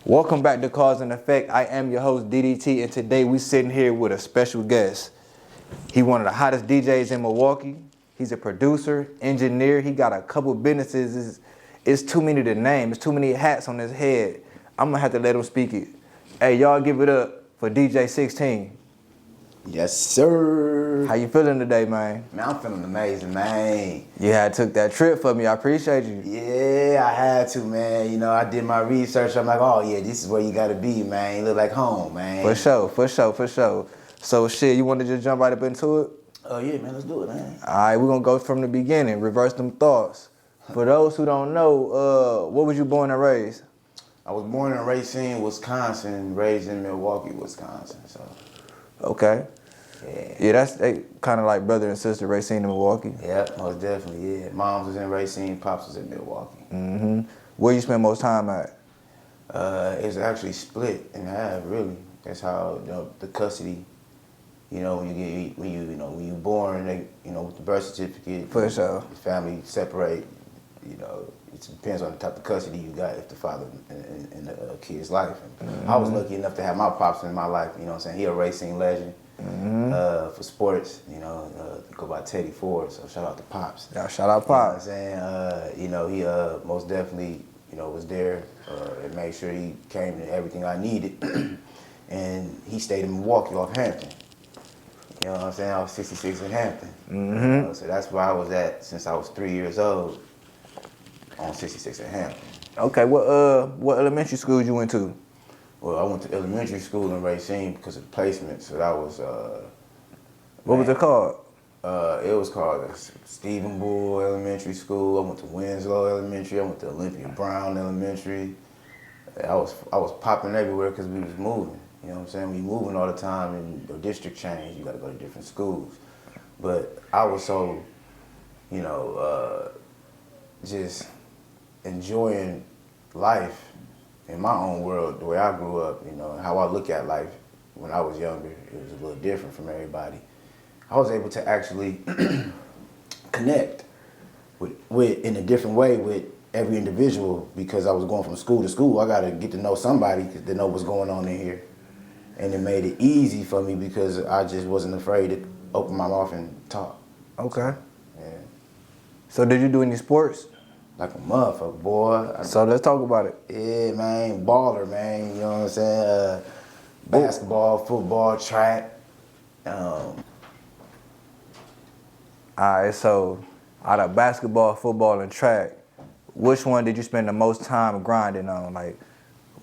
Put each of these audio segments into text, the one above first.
Welcome back to Cause and Effect. I am your host, DDT, and today we sitting here with a special guest. He one of the hottest DJs in Milwaukee. He's a producer, engineer. He got a couple businesses. It's too many to name. It's too many hats on his head. I'm gonna have to let him speak it. Hey, y'all give it up for DJ 16. Yes, sir. How you feeling today, man? Man, I'm feeling amazing, man. You had took that trip for me. I appreciate you. Yeah, I had to, man. You know, I did my research. I'm like, oh, yeah, this is where you got to be, man. You look like home, man. For sure. So, shit, you want to just jump right up into it? Oh, yeah, man, let's do it, man. All right, we're going to go from the beginning, reverse them thoughts. For those who don't know, what was you born and raised? I was born in Racine, Wisconsin, raised in Milwaukee, Wisconsin, so. Okay. Yeah, that's kind of like brother and sister, Racine and Milwaukee. Yeah, most definitely, yeah. Moms was in Racine, Pops was in Milwaukee. Mm-hmm. Where you spend most time at? It's actually split in half, really. That's how, you know, the custody, you know, when you born, they, you know, with the birth certificate. For sure. The family separate, you know, it depends on the type of custody you got if the father in the kid's life. And I was lucky enough to have my pops in my life, you know what I'm saying? He a racing legend. For sports, you know, go by Teddy Ford, so shout out to Pops. Yeah, shout out Pops. You know what I'm saying? You know, he most definitely, you know, was there and made sure he came to everything I needed. And he stayed in Milwaukee off Hampton. You know what I'm saying? I was 66 in Hampton. You know, so that's where I was at since I was 3 years old, on 66 in Hampton. Okay, what elementary school you went to? Well, I went to elementary school in Racine because of the placement, so that was, What was it called? It was called Stephen Bull Elementary School. I went to Winslow Elementary. I went to Olympia Brown Elementary. I was popping everywhere because we was moving. You know what I'm saying? We moving all the time, and your district change. You got to go to different schools. But I was so, you know, just enjoying life in my own world, the way I grew up, you know, how I look at life when I was younger, it was a little different from everybody. I was able to actually connect with in a different way with every individual because I was going from school to school. I got to get to know somebody to know what's going on in here. And it made it easy for me because I just wasn't afraid to open my mouth and talk. Okay. Yeah. So did you do any sports? Like a motherfucker, boy. So let's talk about it. Yeah, man, baller, man. You know what I'm saying? Basketball, football, track. All right, so out of basketball, football, and track, which one did you spend the most time grinding on? Like,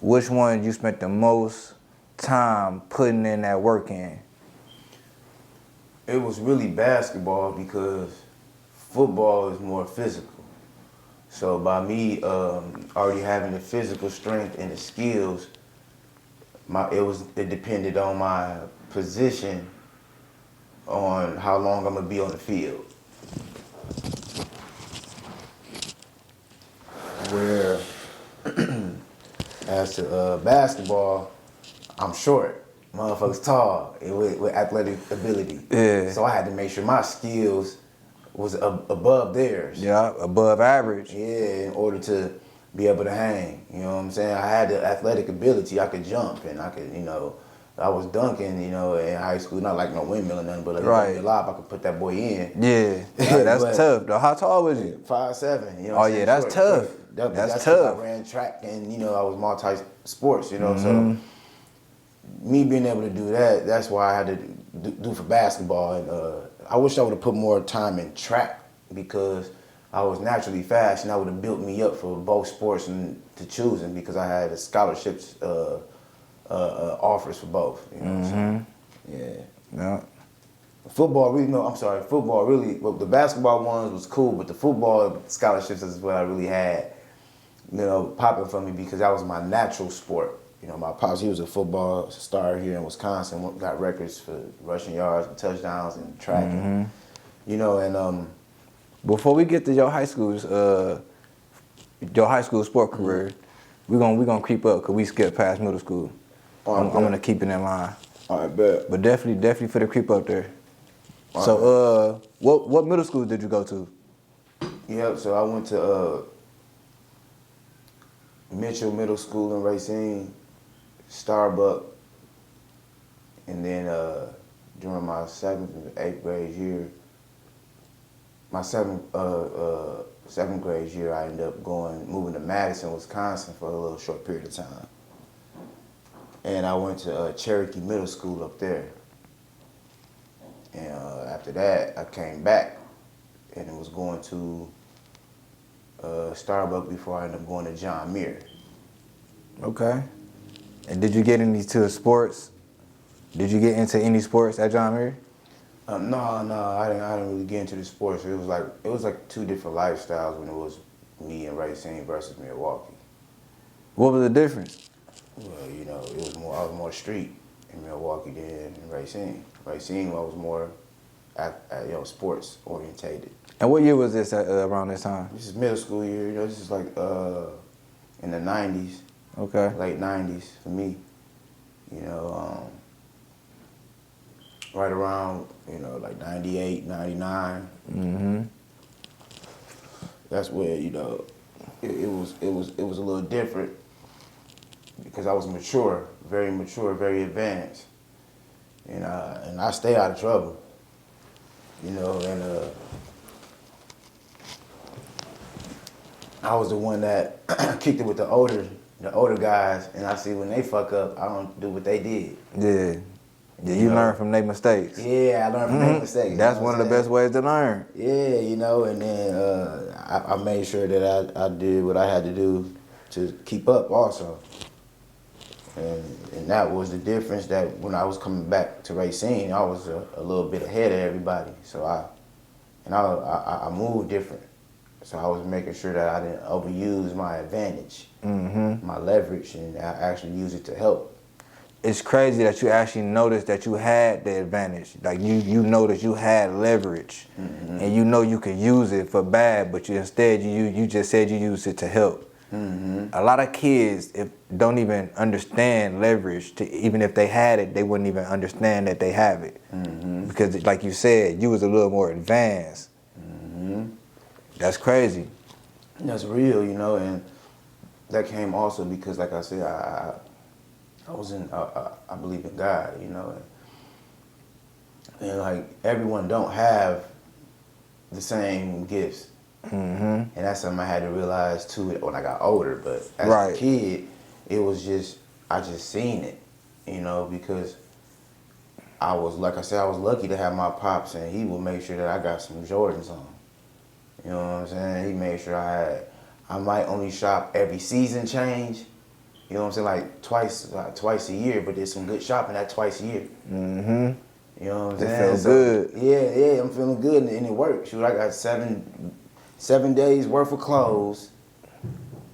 which one you spent the most time putting in that work in? It was really basketball because football is more physical. So by me already having the physical strength and the skills, it depended on my position on how long I'm gonna be on the field. Where as to basketball, I'm short. Motherfuckers tall with athletic ability. Yeah. So I had to make sure my skills was above theirs. Yeah, above average. Yeah, in order to be able to hang. You know what I'm saying? I had the athletic ability. I could jump and I could, you know, I was dunking, you know, in high school. Not like no windmill or nothing, but like right. alive, I could put that boy in. Yeah, that's tough. Though. How tall was you? 5'7". You know oh yeah, that's tough. That's tough. I ran track and, you know, I was multi-sports, you know, so me being able to do that, that's why I had to do for basketball. And I wish I would have put more time in track because I was naturally fast and that would have built me up for both sports and to choosing because I had scholarships offers for both. You know what I'm saying? Yeah. Football really, football really, well, the basketball ones was cool, but the football scholarships is what I really had, you know, popping for me because that was my natural sport. You know, my pops, he was a football star here in Wisconsin, got records for rushing yards and touchdowns and track. And, you know, and before we get to your high school sport career, we're gonna creep up because we skipped past middle school. I'm gonna keep it in mind. All right, bet. But definitely for the creep up there. All so, right. What middle school did you go to? Yeah, so I went to Mitchell Middle School in Racine, Starbuck, and then during my 7th and 8th grade year, my seventh grade year, I ended up moving to Madison, Wisconsin for a little short period of time. And I went to Cherokee Middle School up there. And after that, I came back and was going to Starbuck before I ended up going to John Muir. Okay. And did you get into sports? Did you get into any sports at John Muir? No, I didn't really get into the sports. It was like two different lifestyles when it was me in Racine versus Milwaukee. What was the difference? Well, you know, I was more street in Milwaukee than in Racine. Racine, I was more sports orientated. And what year was this around this time? This is middle school year. You know, this is like in the 90s. Okay. Late 90s for me. You know, right around, you know, like 98, 99. Mm-hmm. That's where, you know, it was a little different because I was mature, very advanced. And I stay out of trouble. You know, and I was the one that kicked it with the older guys, and I see when they fuck up, I don't do what they did. Yeah. Yeah, you learn from their mistakes. Yeah, I learned from their mistakes. That's one of the best ways to learn. Yeah, you know, and then I made sure that I did what I had to do to keep up also. And that was the difference, that when I was coming back to Racine, I was a little bit ahead of everybody. So I moved different. So I was making sure that I didn't overuse my advantage, my leverage, and I actually use it to help. It's crazy that you actually noticed that you had the advantage. Like you noticed you had leverage, and you know you could use it for bad, but you just said you used it to help. A lot of kids don't even understand leverage. Even if they had it, they wouldn't even understand that they have it. Because like you said, you was a little more advanced. That's crazy. That's real, you know, and that came also because, like I said, I believe in God, you know, and like everyone don't have the same gifts. And that's something I had to realize too when I got older. But as a kid, it was just, I just seen it, you know, because I was, like I said, I was lucky to have my pops, and he would make sure that I got some Jordans on. You know what I'm saying? He made sure I might only shop every season change. You know what I'm saying? Like twice a year, but there's some good shopping at twice a year. You know what I'm saying? It feels good. Yeah, I'm feeling good, and it works. Shoot, I got 7 days worth of clothes,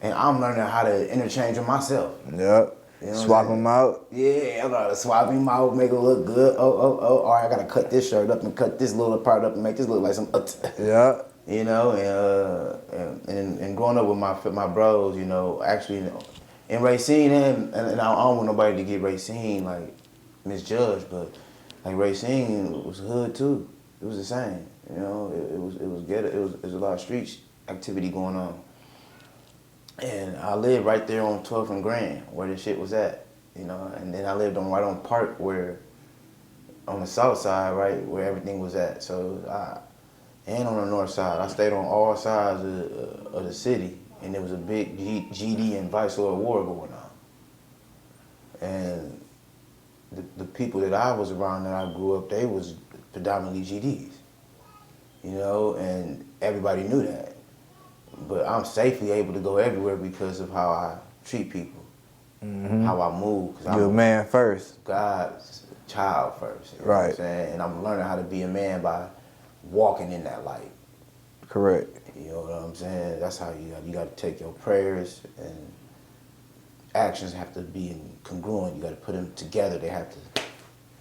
and I'm learning how to interchange with myself. Yep. You know Swap them out. Yeah, I gotta swap them out, make it look good. Oh, all right, I gotta cut this shirt up and cut this little part up and make this look like some. Yeah. You know, and growing up with my bros, you know, actually in Racine, and I don't want nobody to get Racine like misjudged, but like Racine was hood too. It was the same, you know. It was ghetto. It was a lot of street activity going on, and I lived right there on 12th and Grand where this shit was at, you know. And then I lived right on Park, where on the south side, right where everything was at. So and on the north side, I stayed on all sides of the city, and there was a big GD and Viceroy war going on. And the people that I was around that I grew up, they was predominantly GDs, you know, and everybody knew that. But I'm safely able to go everywhere because of how I treat people, how I move. You're a man first. God's child first. You know right. What I'm saying? And I'm learning how to be a man by walking in that light. Correct. You know what I'm saying? That's how you got to take your prayers, and actions have to be congruent. You got to put them together.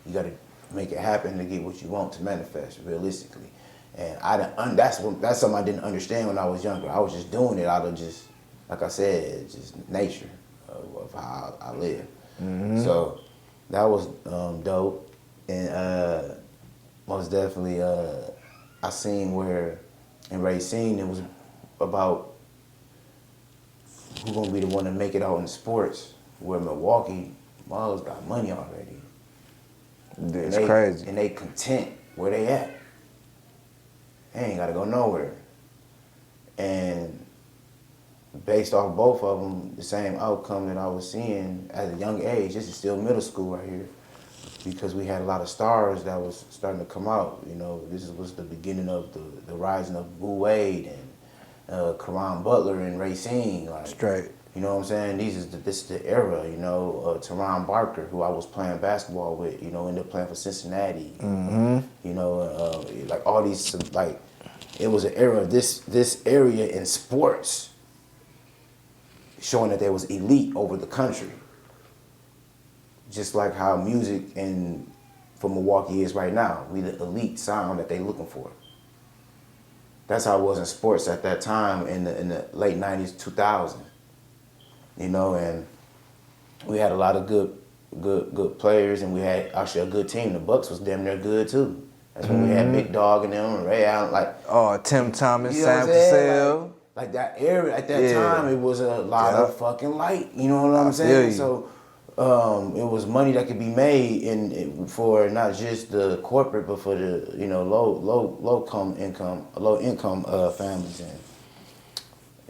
You got to make it happen to get what you want to manifest realistically. And that's something I didn't understand when I was younger. I was just doing it out of just, like I said, just nature of how I live. So that was dope, and most definitely I seen where in Racine it was about who gonna be the one to make it out in sports? Where Milwaukee, Mugs got money already. That's crazy. And they content where they at. They ain't gotta go nowhere. And based off both of them, the same outcome that I was seeing at a young age. This is still middle school right here, because we had a lot of stars that was starting to come out. You know, this was the beginning of the rising of Boo Wade and Karan Butler and Racine. Like, Straight. You know what I'm saying? This is the era. You know, Teron Barker, who I was playing basketball with. You know, ended up playing for Cincinnati. Mm-hmm. You know, like all these, like, it was an era of this area in sports, showing that there was elite over the country. Just like how music for Milwaukee is right now. We the elite sound that they looking for. That's how it was in sports at that time in the late 90s, 2000s. You know, and we had a lot of good players, and we had actually a good team. The Bucks was damn near good too. That's when we had Big Dog and them, and Ray Allen, like. Oh, Tim Thomas, You know Sam what I'm saying? Cassell. Like that era at that time, it was a lot of fucking light. You know what I'm I saying? feel So it was money that could be made for not just the corporate, but for the low income families. And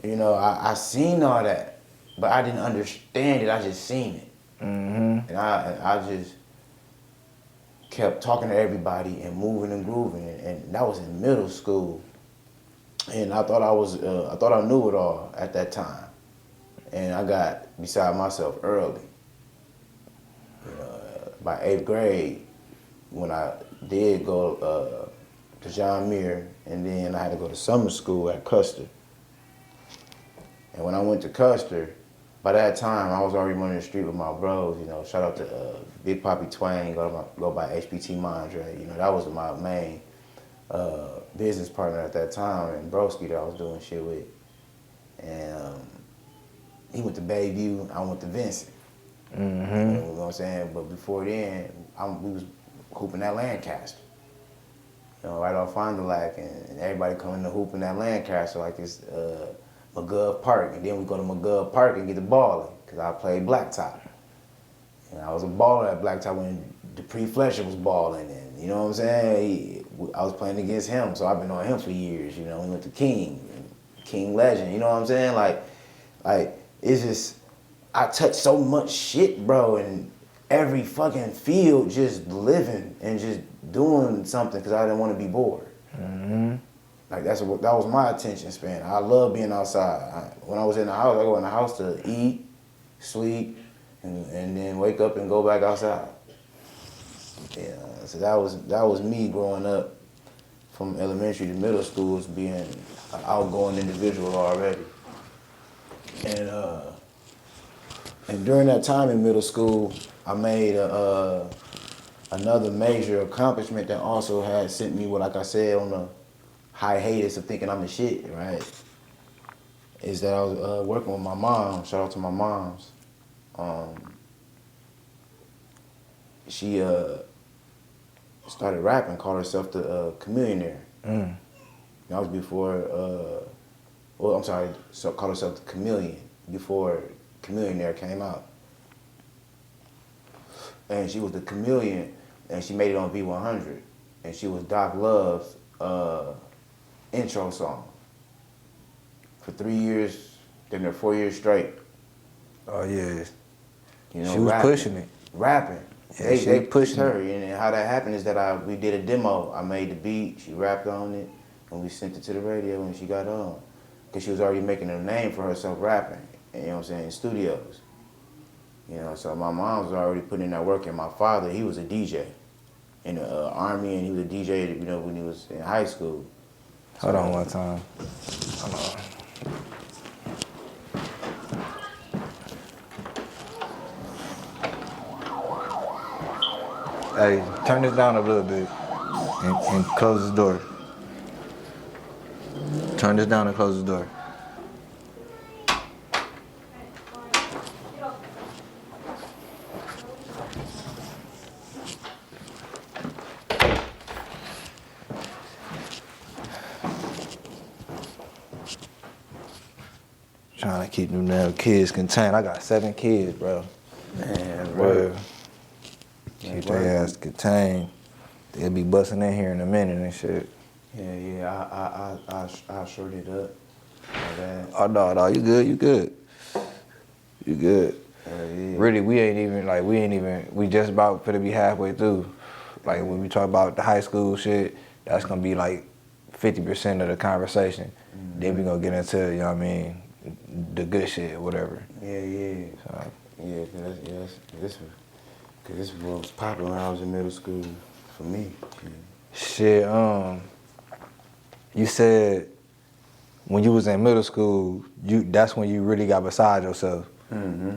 you know, I seen all that, but I didn't understand it. I just seen it, and I just kept talking to everybody and moving and grooving, and that was in middle school. And I thought I knew it all at that time, and I got beside myself early. By 8th grade, when I did go to John Muir, and then I had to go to summer school at Custer. And when I went to Custer, by that time I was already running the street with my bros. You know, shout out to Big Poppy Twain, go by HBT Mondre. You know, that was my main business partner at that time, and Broski that I was doing shit with. And he went to Bayview, I went to Vincent. You know what I'm saying? But before then, we was hooping at Lancaster. You know, right off Fond du Lac, and everybody coming to hooping at Lancaster, like this McGov Park. And then we go to McGov Park and get the balling, because I played blacktop. And I was a baller at blacktop when Dupree Fletcher was balling, and you know what I'm saying? I was playing against him, so I've been on him for years. You know, we went to King Legend. You know what I'm saying? Like it's just, I touched so much shit, bro, and every fucking field, just living and just doing something because I didn't want to be bored. Like that was my attention span. I love being outside. When I was in the house, I go in the house to eat, sleep, and then wake up and go back outside. Yeah, so that was me growing up from elementary to middle school, as being an outgoing individual already. And during that time in middle school, I made another major accomplishment that also had sent me, like I said, on the hiatus of thinking I'm the shit, right? Is that I was working with my mom. Shout out to my moms. She started rapping, called herself the Chameleonaire. That was before, called herself the Chameleon before Chameleonaire came out. And she was the Chameleon, and she made it on V100. And she was Doc Love's intro song. For 3 years, then they're 4 years straight. Oh yeah. You know, she was pushing it. Rapping. Yeah, they pushed her. And how that happened is that we did a demo. I made the beat, she rapped on it, and we sent it to the radio when she got on. Because she was already making a name for herself rapping, you know what I'm saying, in studios. You know, so my mom was already putting in that work, and my father, he was a DJ in the Army, and he was a DJ, you know, when he was in high school. Hold on one time. Hold on. Hey, turn this down a little bit and close the door. Turn this down and close the door. Trying to keep them damn kids contained. I got 7 kids, bro. Man, Bro, right. keep their ass contained. They'll be busting in here in a minute and shit. Yeah, I short it up. My bad. Oh, no, you good, you good. You good. Yeah. Really, we just about to be halfway through. Like, when we talk about the high school shit, that's gonna be like 50% of the conversation. Mm-hmm. Then we gonna get into, you know what I mean, the good shit or whatever. Yeah. So, Yeah, cause this was popping when I was in middle school for me. shit, you said when you was in middle school, that's when you really got beside yourself. Mm-hmm.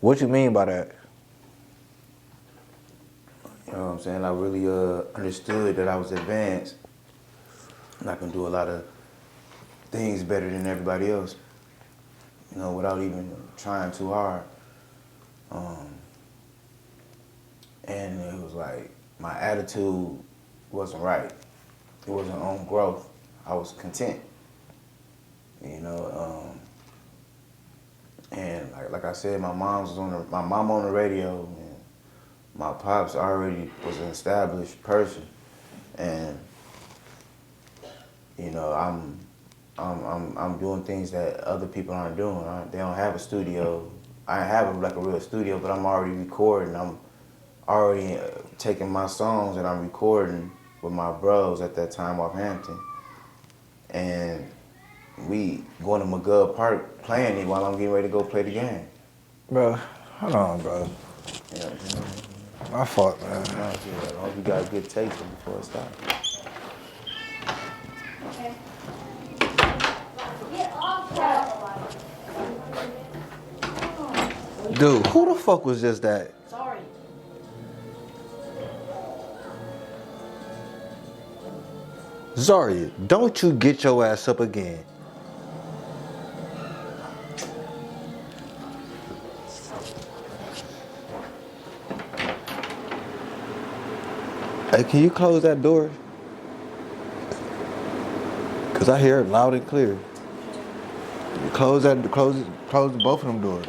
What you mean by that? You know what I'm saying? I really understood that I was advanced and I can do a lot of things better than everybody else, you know, without even trying too hard. And it was like my attitude wasn't right. It wasn't on growth. I was content, you know. And like I said, my mom on the radio, and my pops already was an established person, and you know I'm doing things that other people aren't doing. They don't have a studio. I have like a real studio, but I'm already recording. I'm already taking my songs and I'm recording with my bros at that time off Hampton, and we going to McGubb Park playing it while I'm getting ready to go play the game. Bro, hold on, bro. Yeah, My fault, man. no, as long as you got good taste before it starts. Dude, who the fuck was just that? Sorry. Zaria, don't you get your ass up again. Hey, can you close that door? Cause I hear it loud and clear. Close both of them doors.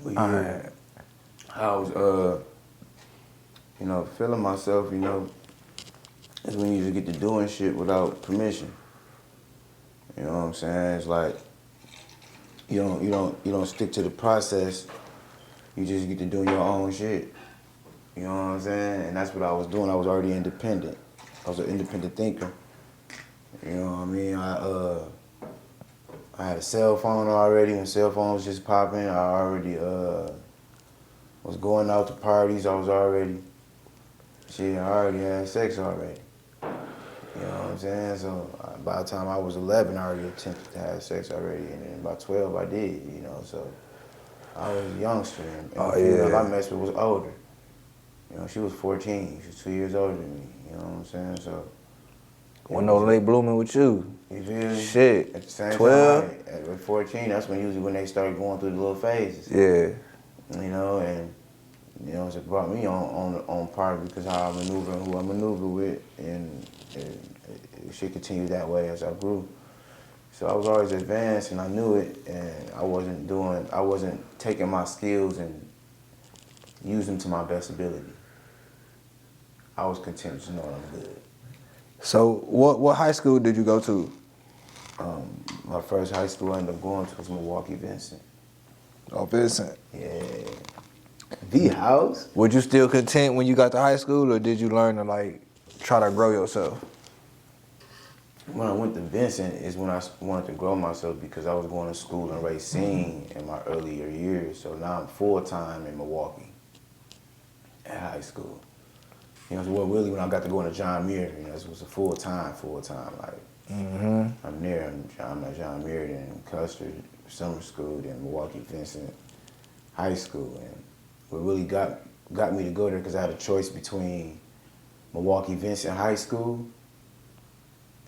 But yeah, I was, you know, feeling myself, you know, is when you just get to doing shit without permission. You know what I'm saying? It's like you don't stick to the process. You just get to do your own shit. You know what I'm saying? And that's what I was doing. I was already independent. I was an independent thinker. You know what I mean? I had a cell phone already. When cell phones was just popping, I already was going out to parties. I already had sex already. You know what I'm saying? So by the time I was 11, I already attempted to have sex already, and then by 12 I did. You know, so I was a youngster, and the female I messed with was older. You know, she was 14. She was 2 years older than me. You know what I'm saying? So. Wasn't no late blooming with you. You feel me? Shit. At the same 12? time, at 14, that's when they started going through the little phases. Yeah. You know, and you know, it brought me on par because how I maneuver and who I maneuver with, and it should continue that way as I grew. So I was always advanced, and I knew it, and I wasn't taking my skills and using them to my best ability. I was content to know I'm good. So what high school did you go to? My first high school I ended up going to was Milwaukee Vincent. Oh, Vincent. Yeah. The house? Was you still content when you got to high school, or did you learn to like try to grow yourself? When I went to Vincent is when I wanted to grow myself because I was going to school in Racine in my earlier years. So now I'm full-time in Milwaukee at high school. You know, so really when I got to go into John Muir, you know, it was a full-time, like, I'm there, I'm at John Muir, then Custer Summer School, then Milwaukee Vincent High School. And what really got me to go there because I had a choice between Milwaukee Vincent High School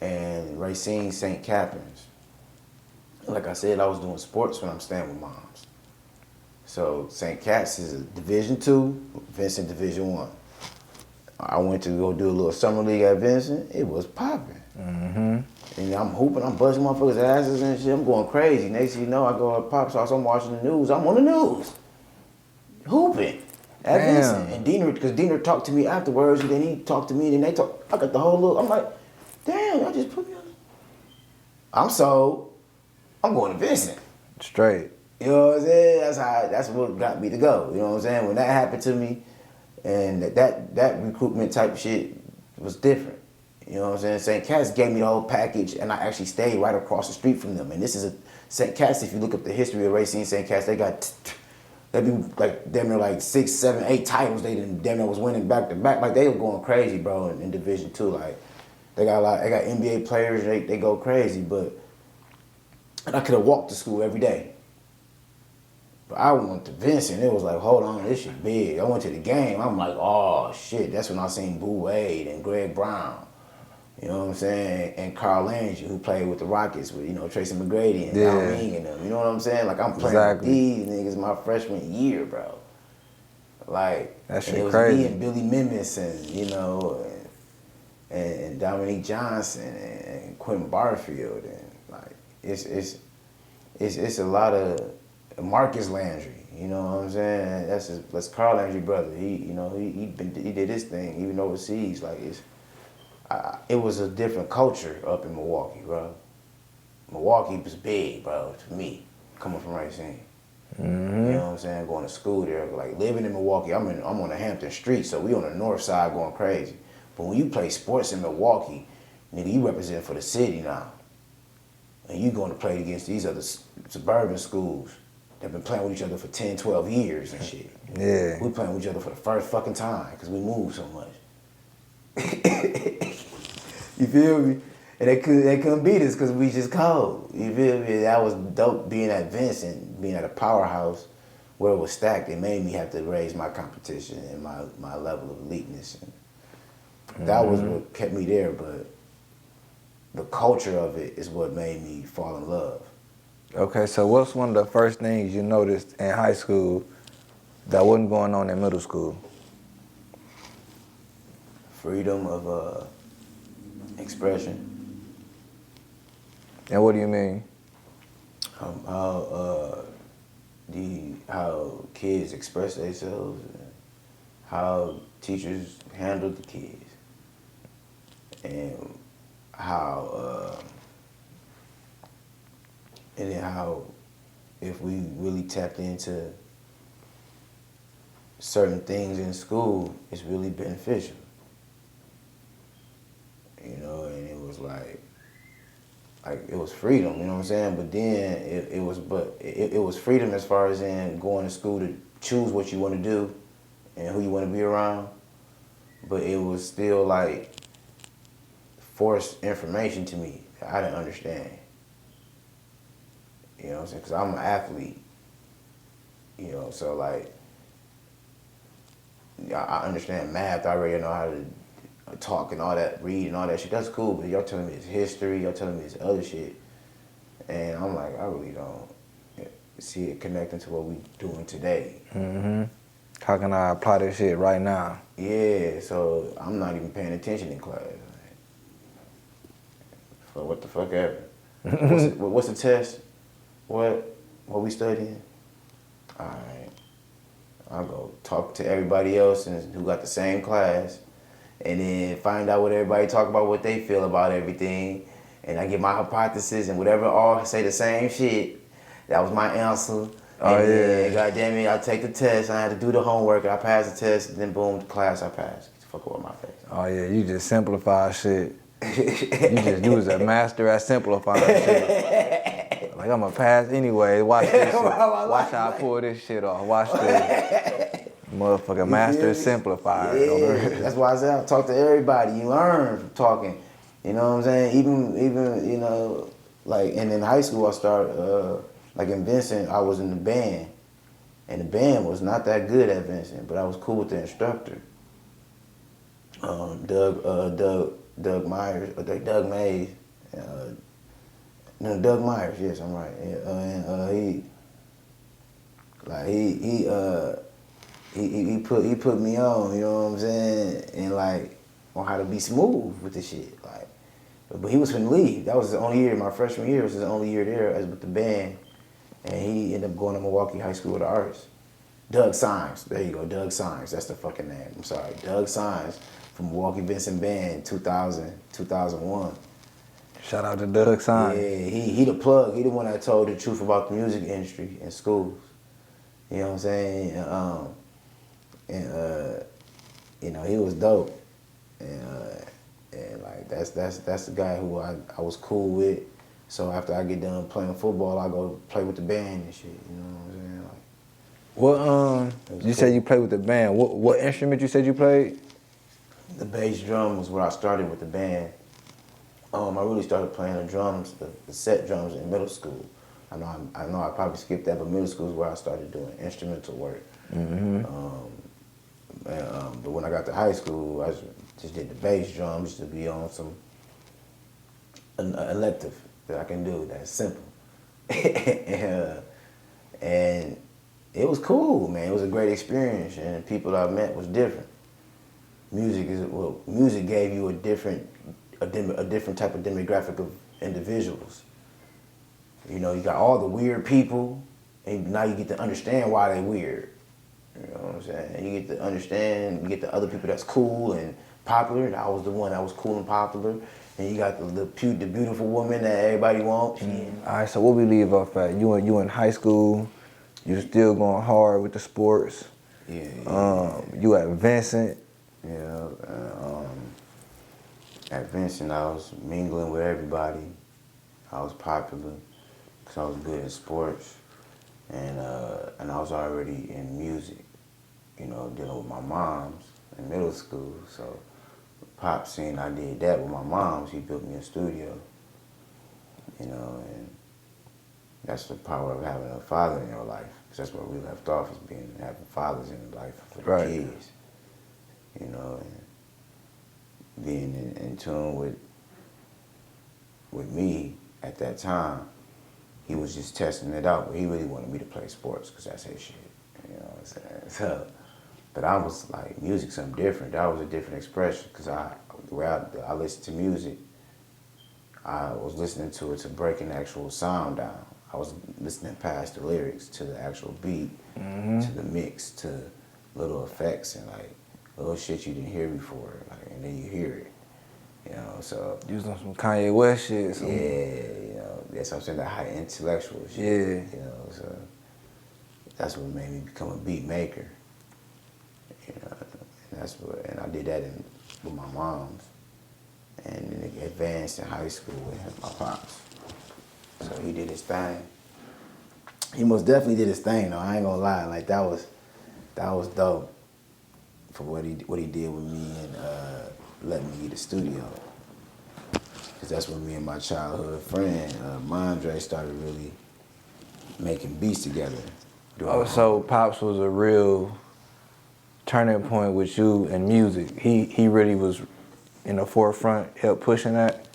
and Racine St. Catherine's. Like I said, I was doing sports when I'm staying with moms. So St. Cat's is a Division II, Vincent Division I. I went to go do a little summer league at Vincent. It was popping. And I'm hooping, I'm busting motherfuckers' asses and shit. I'm going crazy. Next thing you know, I go to Pop's house, I'm watching the news. I'm on the news. Hooping at Vincent. And Diener, because Diener talked to me afterwards, and then he talked to me, and then they talked. I got the whole look. I'm like, damn, y'all just put me on. I'm sold. I'm going to Vincent. Straight. You know what I'm saying? That's what got me to go. You know what I'm saying? When that happened to me, and that recruitment type shit was different. You know what I'm saying? St. Cat's gave me the whole package, and I actually stayed right across the street from them. And this is a St. Cat's. If you look up the history of Racine St. Cat's, they be like damn near like 6, 7, 8 titles. They damn near was winning back to back. Like they were going crazy, bro, in Division II. Like they got NBA players. They go crazy, and I could have walked to school every day. But I went to Vincent. It was like, hold on, this shit big. I went to the game. I'm like, oh shit. That's when I seen Boo Wade and Greg Brown. You know what I'm saying? And Carl Landry, who played with the Rockets with, Tracy McGrady and Al Ring and them. You know what I'm saying? Like, I'm playing with these niggas my freshman year, bro. Like, that shit it was crazy. me and Billy Mimis and Dominique Johnson and Quentin Barfield. And, like, it's a lot of Marcus Landry. You know what I'm saying? That's Carl Landry brother. He did his thing, even overseas. Like, it was a different culture up in Milwaukee, bro. Milwaukee was big, bro, to me, coming from Racine. You know what I'm saying? Going to school there, like living in Milwaukee. I'm on the Hampton Street, so we on the north side going crazy. But when you play sports in Milwaukee, nigga, you represent for the city now, and you going to play against these other suburban schools that been playing with each other for 10, 12 years and shit. Yeah. We playing with each other for the first fucking time because we move so much. You feel me? And they couldn't beat us because we just cold. You feel me? That was dope being at Vincent, being at a powerhouse where it was stacked. It made me have to raise my competition and my level of eliteness. And that was what kept me there, but the culture of it is what made me fall in love. Okay, so what's one of the first things you noticed in high school that wasn't going on in middle school? Freedom of expression. And what do you mean? How kids express themselves, and how teachers handle the kids, and how if we really tapped into certain things in school, it's really beneficial. And it was like it was freedom, you know what I'm saying? But then it was freedom as far as in going to school to choose what you want to do and who you want to be around. But it was still like forced information to me that I didn't understand. You know what I'm saying? Because I'm an athlete. So like I understand math. I already know how to talk and all that, read and all that shit. That's cool, but y'all telling me it's history, y'all telling me it's other shit. And I'm like, I really don't see it connecting to what we doing today. How can I apply this shit right now? Yeah, so I'm not even paying attention in class. So what the fuck ever. What's the test? What we studying? All right. I'll go talk to everybody else who got the same class, and then find out what everybody talk about, what they feel about everything, and I get my hypothesis, and whatever all say the same shit. That was my answer. Then, goddamn it, I take the test, and I had to do the homework, and I passed the test, and then boom, class, I passed. Get the fuck away my face. Oh yeah, you just simplify shit. You was a master at simplifying shit. Like, I'm gonna pass anyway. Watch this shit. Watch how I pull this shit off. Watch this. Motherfucking master simplifier. Yeah, that's why I said I talk to everybody. You learn from talking. You know what I'm saying? Even like, and in high school I started, like in Vincent, I was in the band. And the band was not that good at Vincent, but I was cool with the instructor. Doug Myers, or Doug Mays, No, Doug Myers. Yes, I'm right. He put me on. You know what I'm saying? And like on how to be smooth with the shit. Like, but he was finna leave. That was his only year. My freshman year was his only year there as with the band, and he ended up going to Milwaukee High School of the Arts. Doug Symes. There you go, Doug Symes. That's the fucking name. I'm sorry, Doug Symes from Milwaukee Vincent Band, 2000, 2001. Shout out to Doug Symes. Yeah, he the plug. He the one that told the truth about the music industry in schools. You know what I'm saying? You know, he was dope. And like that's the guy who I was cool with. So after I get done playing football, I go play with the band and shit. You know what I'm saying? Like, What you said you played with the band. What instrument you said you played? the bass drum was where I started with the band. I really started playing the drums, the set drums in middle school. I know I probably skipped that, but middle school is where I started doing instrumental work. But when I got to high school, I just did the bass drums to be on some elective that I can do that's simple. And it was cool, man. It was a great experience, and the people I met was different. Music gave you a different type of demographic of individuals. You know, you got all the weird people, and now you get to understand why they weird. You know what I'm saying? You get to understand, you get the other people that's cool and popular, and I was the one that was cool and popular. And you got the beautiful woman that everybody wants. All right, so what we leave off at? You in high school, you still going hard with the sports. You at Vincent. Yeah, at Vincent, I was mingling with everybody. I was popular because I was good at sports, and I was already in music. You know, dealing with my moms in middle school. So, pop scene, I did that with my moms. He built me a studio. You know, and that's the power of having a father in your life. Because that's where we left off, is having fathers in life for the kids. You know, and being in tune with me at that time. He was just testing it out, but he really wanted me to play sports because that's his shit. You know what I'm saying? So, but I was like, music's something different. That was a different expression because the way I listened to music, I was listening to it to breaking the actual sound down. I was listening past the lyrics to the actual beat, to the mix, to little effects and like little shit you didn't hear before, like, and then you hear it. You know, so Using some Kanye West shit. yeah, you know, that's what I'm saying, that high intellectual shit. Yeah. You know, so that's what made me become a beat maker. You know, and I did that with my moms, and then it advanced in high school with my pops. So he did his thing. He most definitely did his thing, though. I ain't gonna lie, like that was dope for what he did with me and let me get the studio. Cause that's when me and my childhood friend Mondre started really making beats together. Oh, so Pops was a real turning point with you in music. He really was in the forefront, helped pushing that,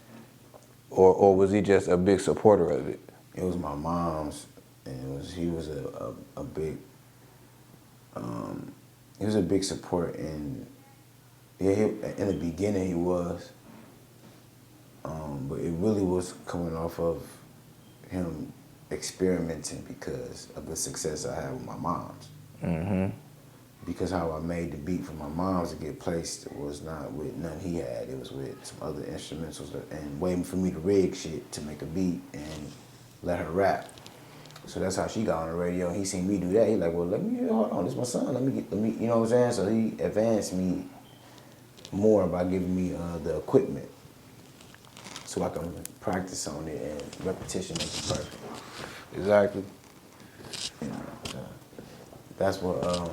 or was he just a big supporter of it? It was my mom's, and he was a big he was a big support, and yeah, in the beginning he was, but it really was coming off of him experimenting because of the success I had with my moms. Because how I made the beat for my moms to get placed was not with none he had. It was with some other instrumentals and waiting for me to rig shit to make a beat and let her rap. So that's how she got on the radio. And he seen me do that. He like, well, hold on, this is my son. Let me, you know what I'm saying? So he advanced me more by giving me the equipment so I can practice on it, and repetition makes it perfect. Exactly. You know, so that's what.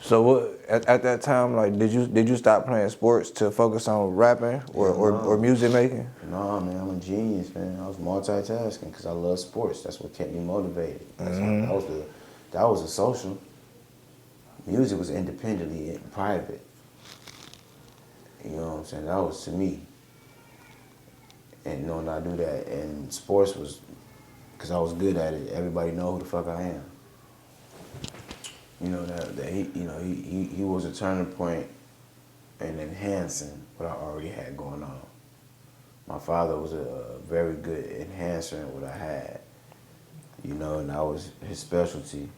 So what at that time, like, did you stop playing sports to focus on rapping or music making? No, man, I'm a genius, man. I was multitasking because I love sports. That's what kept me motivated. That was a social. Music was independently private. You know what I'm saying? That was to me. and knowing I do that. And sports was, because I was good at it. Everybody know who the fuck I am. You know that he, you know, he was a turning point and enhancing what I already had going on. My father was a very good enhancer in what I had, you know, and I was his specialty,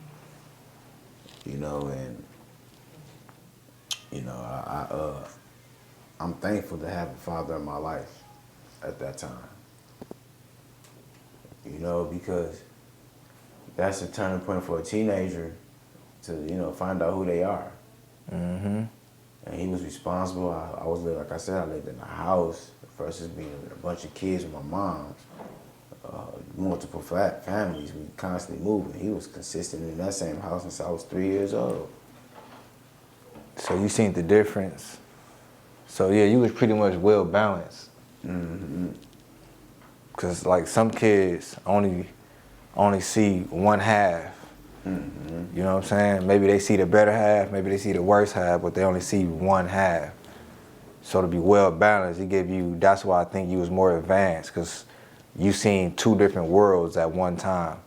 you know, and you know, I'm thankful to have a father in my life at that time, you know, because that's a turning point for a teenager to, you know, find out who they are. Mm-hmm. And he was responsible. I was, like I said, I lived in a house versus being a bunch of kids with my mom. Multiple families, we constantly moving. He was consistent in that same house since I was 3 years old. So you seen the difference. So yeah, you was pretty much well balanced. Mm-hmm. Cause like some kids only see one half. Mm-hmm. You know what I'm saying? Maybe they see the better half, maybe they see the worst half, but they only see one half. So to be well balanced, it gave you, that's why I think you was more advanced, cause you seen two different worlds at one time.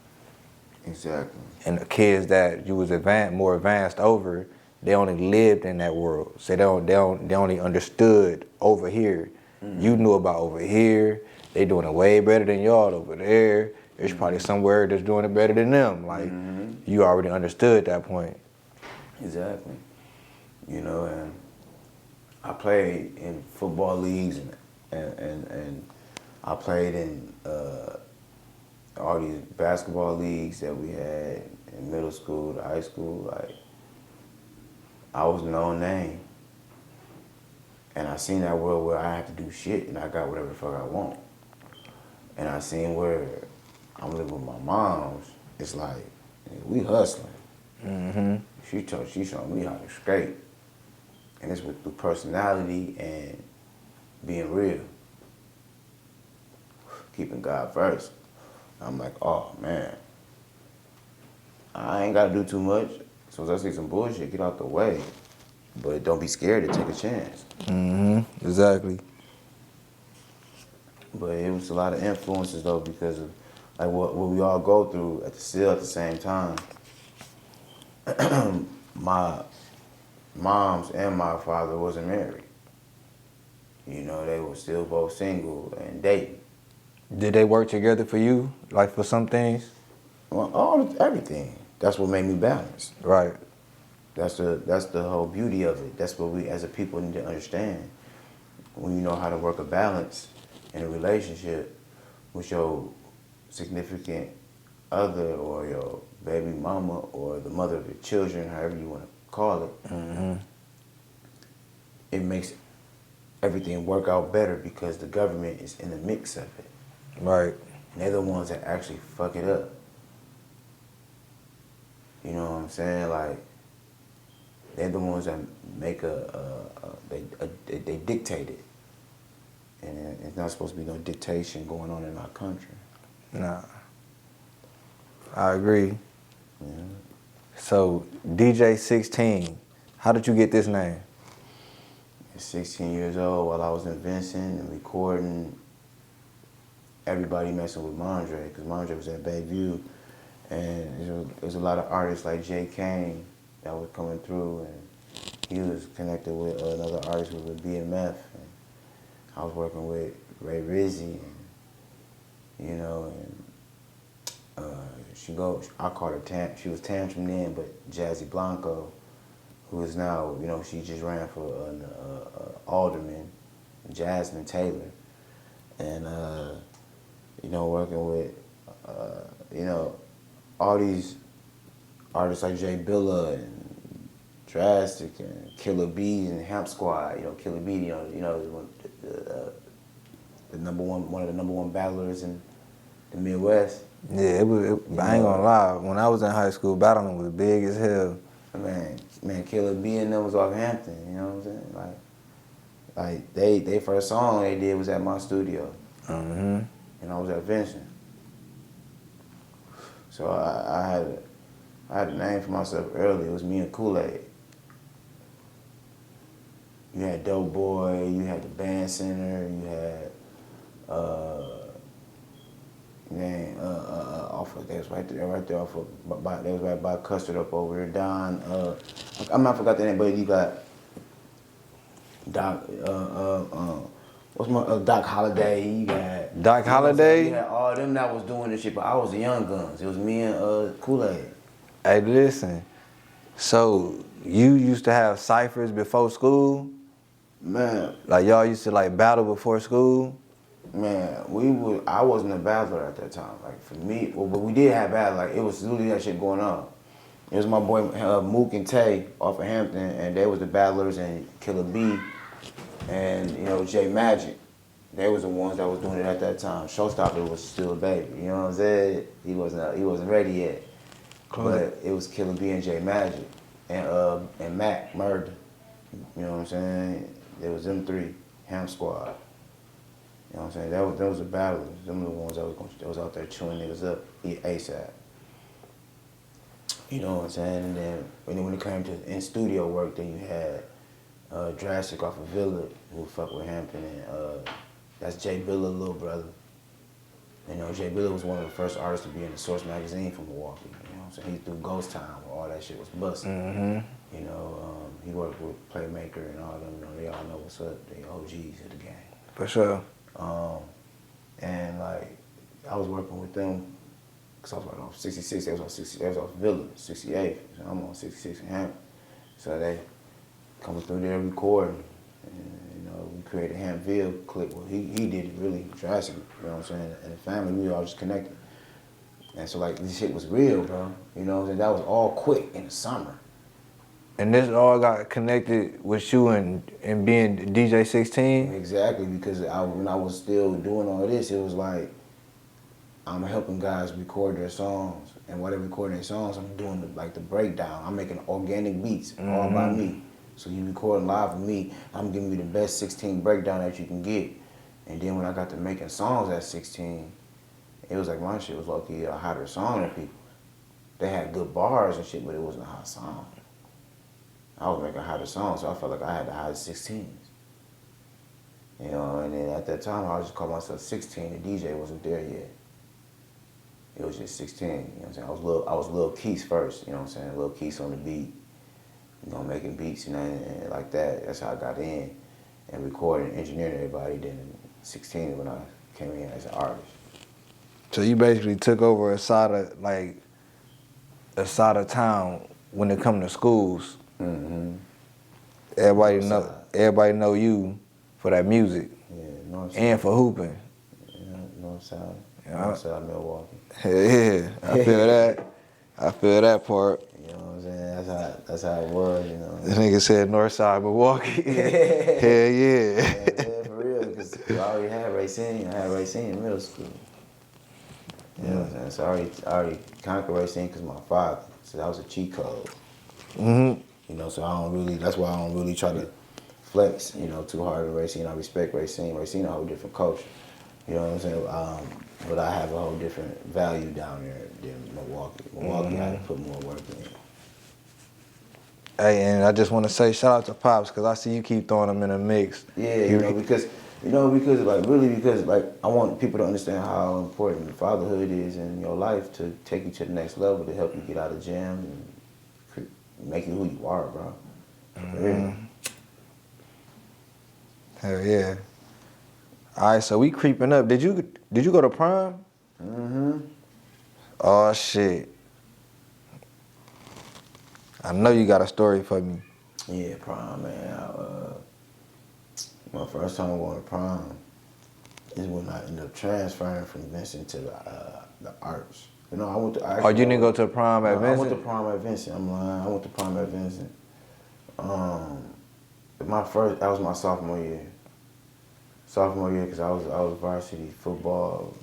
Exactly. And the kids that you was more advanced over, they only lived in that world. So they only understood over here. Mm-hmm. You knew about over here. They doing it way better than y'all over there. There's probably somewhere that's doing it better than them. Like, you already understood that point. Exactly. You know, and I played in football leagues and I played in all these basketball leagues that we had in middle school to high school. Like, I was a known name. And I seen that world where I have to do shit and I got whatever the fuck I want. And I seen where I'm living with my moms, it's like, we hustling. Mm-hmm. She showing me how to skate. And it's with the personality and being real. Keeping God first. I'm like, oh man, I ain't gotta do too much. So as I see some bullshit, get out the way. But don't be scared to take a chance. Mm-hmm. Exactly. But it was a lot of influences though, because of like what we all go through at the same time. My moms and my father wasn't married. You know, they were still both single and dating. Did they work together for you, like for some things? Well, everything. That's what made me balanced. Right. That's the whole beauty of it. That's what we as a people need to understand. When you know how to work a balance in a relationship with your significant other or your baby mama or the mother of your children, however you want to call it, it makes everything work out better because the government is in the mix of it. Right. And they're the ones that actually fuck it up. You know what I'm saying? Like, they're the ones that make they dictate it. And it's not supposed to be no dictation going on in our country. Nah. I agree. Yeah. So, DJ 16, how did you get this name? At 16 years old, while I was in Vincent and recording, everybody messing with Mondre, because Mondre was at Bayview. And there's a lot of artists like Jay Kane that was coming through, and he was connected with another artist with BMF. And I was working with Ray Rizzy, and you know, and I called her she was Tantrum then, but Jazzy Blanco, who is now, you know, she just ran for an alderman, Jasmine Taylor, and you know, working with you know, all these artists like Jay Billa and Drastic and Killer Bees and Hemp Squad. You know, Killer Bee, you know, the one of the number one battlers in the Midwest. Yeah, I ain't gonna lie. When I was in high school, battling was big as hell. Man, Killer Bee and them was off Hampton. You know what I'm saying? Like they first song they did was at my studio, and I was at Vincent. So I had a name for myself early. It was me and Kool-Aid. You had Dope Boy, you had the Band Center, you had Man, off of, they was right there off of, they was right by Custard up over there. Don, I forgot the name, but you got Doc, what's my, Doc Holiday, you got. Doc Holiday? You had all them that was doing this shit, but I was the young guns. It was me and Kool-Aid. Hey, listen. So you used to have ciphers before school? Man. Like y'all used to like battle before school? Man, I wasn't a battler at that time. Like for me, well, but we did have battle. Like it was literally that shit going on. It was my boy Mook and Tay off of Hampton, and they was the battlers, and Killer B, and you know J Magic. They was the ones that was doing it at that time. Showstopper was still a baby. You know what I'm saying? He wasn't ready yet. But it was Killer B and J Magic, and Mac Murder. You know what I'm saying? There was them three, Ham Squad. You know what I'm saying? That was the battlers. Them the ones that was out there chewing niggas up ASAP. You know what I'm saying? And then when it came to in studio work, then you had Drastic off of Villa, who fuck with Hampton, and that's Jay Billa, little brother. You know, Jay Billa was one of the first artists to be in the Source magazine from Milwaukee. You know what I'm saying? He threw Ghost Town where all that shit was busting. Mm-hmm. You know, he worked with Playmaker and all them. You know, they all know what's up. They OGs of the game. For sure. And like, I was working with them because I was working on 66. They was off Villa, 68. So I'm on 66 and Hampton. So they coming through there recording. And, you know, we created a Hampville clip. Well, he did it really drastically. You know what I'm saying? And the family, we all just connected. And so like, this shit was real, bro. You know what I'm saying? That was all quick in the summer. And this all got connected with you and being DJ 16? Exactly, because when I was still doing all this, it was like, I'm helping guys record their songs. And while they're recording their songs, I'm doing the breakdown. I'm making organic beats, all by me. So you recording live with me, I'm giving you the best 16 breakdown that you can get. And then when I got to making songs at 16, it was like my shit was low-key a hotter song than people. They had good bars and shit, but it wasn't a hot song. I was making hotter songs, so I felt like I had the hottest 16s. You know, and then at that time, I just called myself 16. The DJ wasn't there yet. It was just 16, you know what I'm saying? I was Lil Keith first, you know what I'm saying? Lil Keith on the beat, you know, making beats, you know, and like that. That's how I got in and recording, engineering everybody. Then 16 when I came in as an artist. So you basically took over a side of town when it come to schools. Mm-hmm. Everybody know you for that music. Yeah, north side. And for hooping. Yeah, north side. Yeah. North side Milwaukee. Hell yeah, I feel that. I feel that part. You know what I'm saying? That's how it was, you know. This nigga said north side Milwaukee. Hell yeah. Yeah, for real, because I already had Racine. I had Racine in middle school. You know what I'm saying? So I already conquered Racine because my father. So that was a cheat code. Mm-hmm. You know, so that's why I don't really try to flex, you know, too hard at Racine. I respect Racine. Racine a whole different culture. You know what I'm saying? But I have a whole different value down there than Milwaukee. Milwaukee, I had to put more work in. Hey, and I just want to say shout out to Pops, because I see you keep throwing them in a mix. Yeah, because I want people to understand how important fatherhood is in your life to take you to the next level, to help you get out of jam and make you who you are, bro. Yeah. Hell yeah. All right, so we creeping up. Did you go to prom? Mm-hmm. Oh shit. I know you got a story for me. Yeah, prom, man. My first time going to prom is when I ended up transferring from Vincent to the arts. You know, I went to. You didn't go to prom at Vincent? I went to prom at Vincent. I'm lying. I went to prom at Vincent. That was my sophomore year. Sophomore year, because I was varsity football,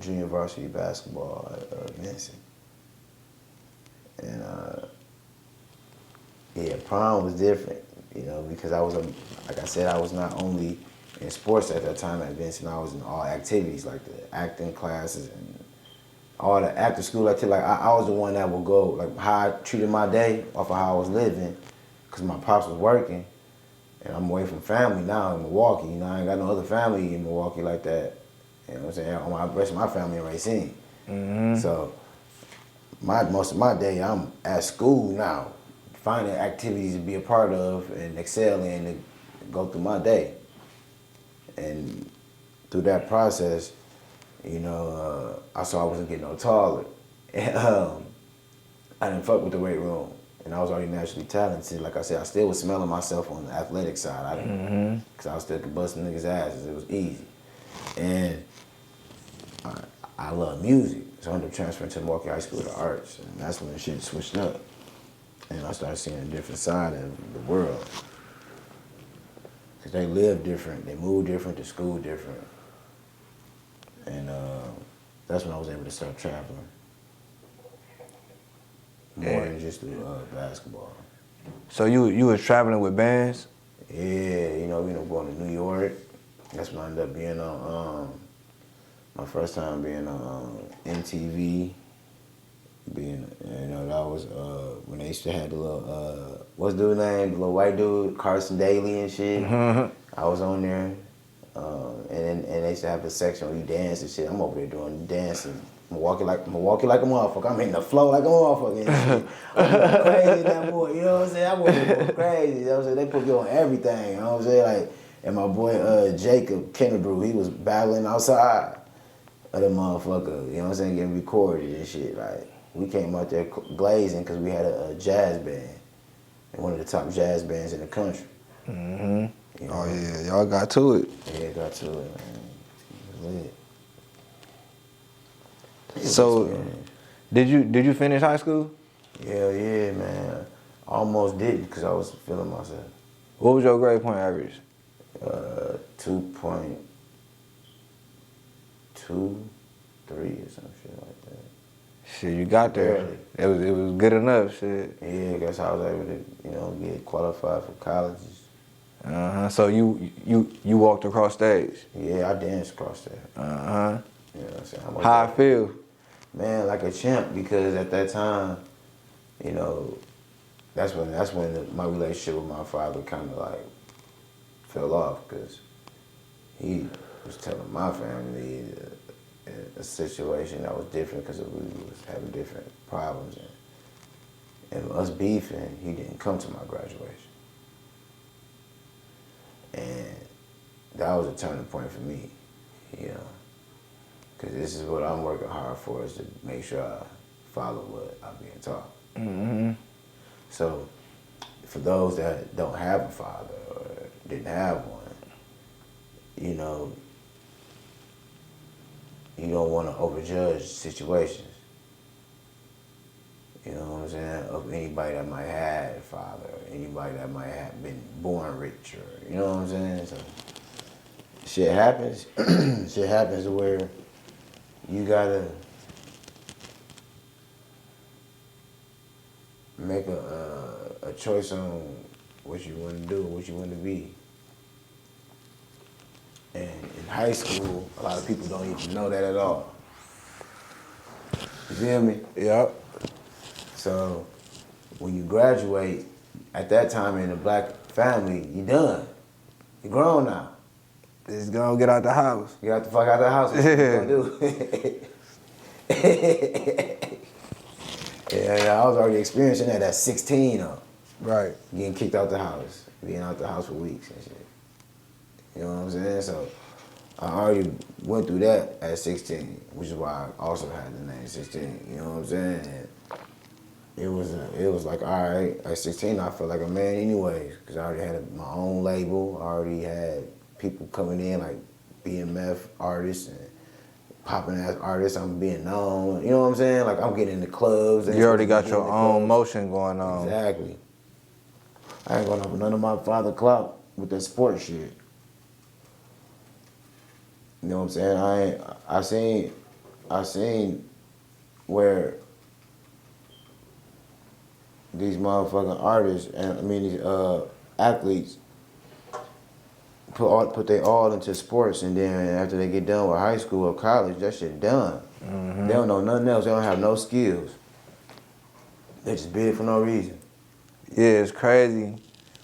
junior varsity basketball at Vincent. And yeah, prom was different, you know, because like I said, I was not only in sports at that time at Vincent, I was in all activities, like the acting classes and all the after school activities. Like I was the one that would go, like how I treated my day off of how I was living, because my pops was working. And I'm away from family now in Milwaukee. You know, I ain't got no other family in Milwaukee like that. You know what I'm saying? All my rest of my family in Racine. So most of my day I'm at school now, finding activities to be a part of and excel in to go through my day. And through that process, you know, I saw I wasn't getting no taller. And I didn't fuck with the weight room. And I was already naturally talented. Like I said, I still was smelling myself on the athletic side. I didn't, because I was still busting niggas' asses. It was easy. And I love music. So I ended up transferring to Milwaukee High School of Arts. And that's when the shit switched up. And I started seeing a different side of the world. Because they live different, they move different, the school different. And that's when I was able to start traveling. More than just basketball. So you was traveling with bands? Yeah, you know, we ended up going to New York. That's when I ended up being on, my first time being on MTV. You know, that was when they used to have the little, what's the dude's name? The little white dude, Carson Daly and shit. I was on there. And they used to have a section where you dance and shit. I'm over there doing dancing. Milwaukee like a motherfucker. I'm hitting the flow like a motherfucker and shit. I'm going crazy in that boy, you know what I'm saying? I wasn't going crazy, you know what I'm saying? They put me on everything, you know what I'm saying? Like, and my boy Jacob Kennebrew, he was battling outside of the motherfucker, you know what I'm saying, getting recorded and shit. Like, we came out there glazing because we had a jazz band, and one of the top jazz bands in the country. You know? Oh yeah, y'all got to it. Yeah, got to it, man. It was lit. So, did you finish high school? Hell yeah, man. Almost didn't because I was feeling myself. What was your grade point average? 2.23 or some shit like that. Shit, you got there. Barely. It was good enough, shit. Yeah, I guess I was able to, you know, get qualified for colleges. So you walked across stage? Yeah, I danced across there. You know what I'm saying? How I feel? Man, like a champ, because at that time, you know, that's when my relationship with my father kind of like fell off, because he was telling my family a situation that was different because we was having different problems, and us beefing, he didn't come to my graduation, and that was a turning point for me, you know. Because this is what I'm working hard for, is to make sure I follow what I'm being taught. So for those that don't have a father or didn't have one, you know, you don't want to overjudge situations. You know what I'm saying? Of anybody that might have a father, or anybody that might have been born rich, or, you know what I'm saying? So shit happens. Shit happens where you gotta make a choice on what you want to do, what you want to be. And in high school, a lot of people don't even know that at all. You feel me? Yep. So when you graduate, at that time in a black family, you done. You grown now. Just gonna get out the house. Get out the fuck out of the house. What you gonna do? Yeah, I was already experiencing that at 16 though. Right. Getting kicked out the house. Being out the house for weeks and shit. You know what I'm saying? So I already went through that at 16, which is why I also had the name 16. You know what I'm saying? And it was like, all right, at 16 I felt like a man anyways, because I already had my own label. I already had people coming in like BMF artists and popping ass artists. I'm being known. You know what I'm saying? Like I'm getting in the clubs. You already got your own motion going on. Exactly. I ain't going up with none of my father clout with that sports shit. You know what I'm saying? I seen where these motherfucking artists and these athletes put their all into sports, and then after they get done with high school or college, that shit done. They don't know nothing else. They don't have no skills. They just big for no reason. Yeah, it's crazy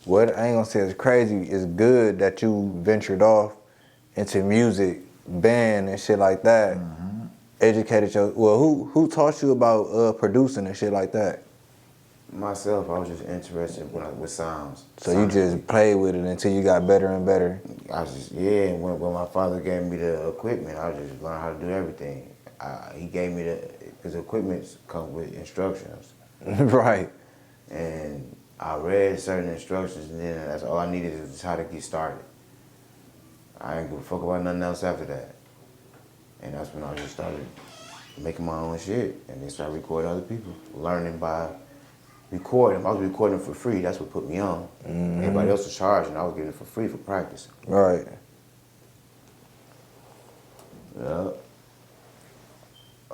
What I ain't gonna say it's crazy. It's good that you ventured off into music, band, and shit like that. Educated your. Well, who taught you about producing and shit like that? Myself, I was just interested with sounds. So you just played with it until you got better and better. I was just, yeah, and when my father gave me the equipment, I just learned how to do everything. He gave me because equipment comes with instructions. Right. And I read certain instructions, and then that's all I needed is how to get started. I didn't give a fuck about nothing else after that. And that's when I just started making my own shit, and then started recording other people, learning by recording. I was recording for free. That's what put me on. Everybody else was charging. I was getting it for free for practice. Right. Yeah.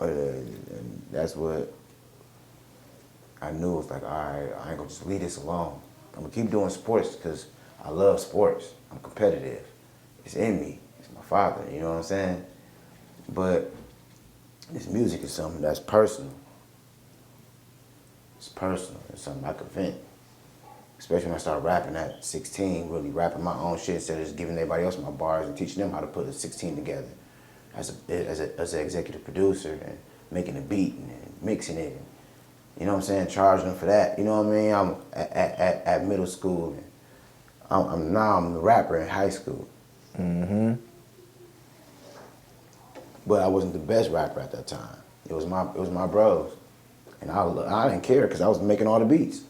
And that's what I knew. It was like, all right, I ain't gonna just leave this alone. I'm gonna keep doing sports because I love sports. I'm competitive. It's in me. It's my father. You know what I'm saying? But this music is something that's personal. It's personal. It's something I could vent. Especially when I started rapping at 16, really rapping my own shit instead of just giving everybody else my bars and teaching them how to put a 16 together as an executive producer and making a beat and mixing it. And, you know what I'm saying? Charging them for that. You know what I mean? I'm at middle school. And I'm the rapper in high school. But I wasn't the best rapper at that time. It was my bros. And I didn't care because I was making all the beats.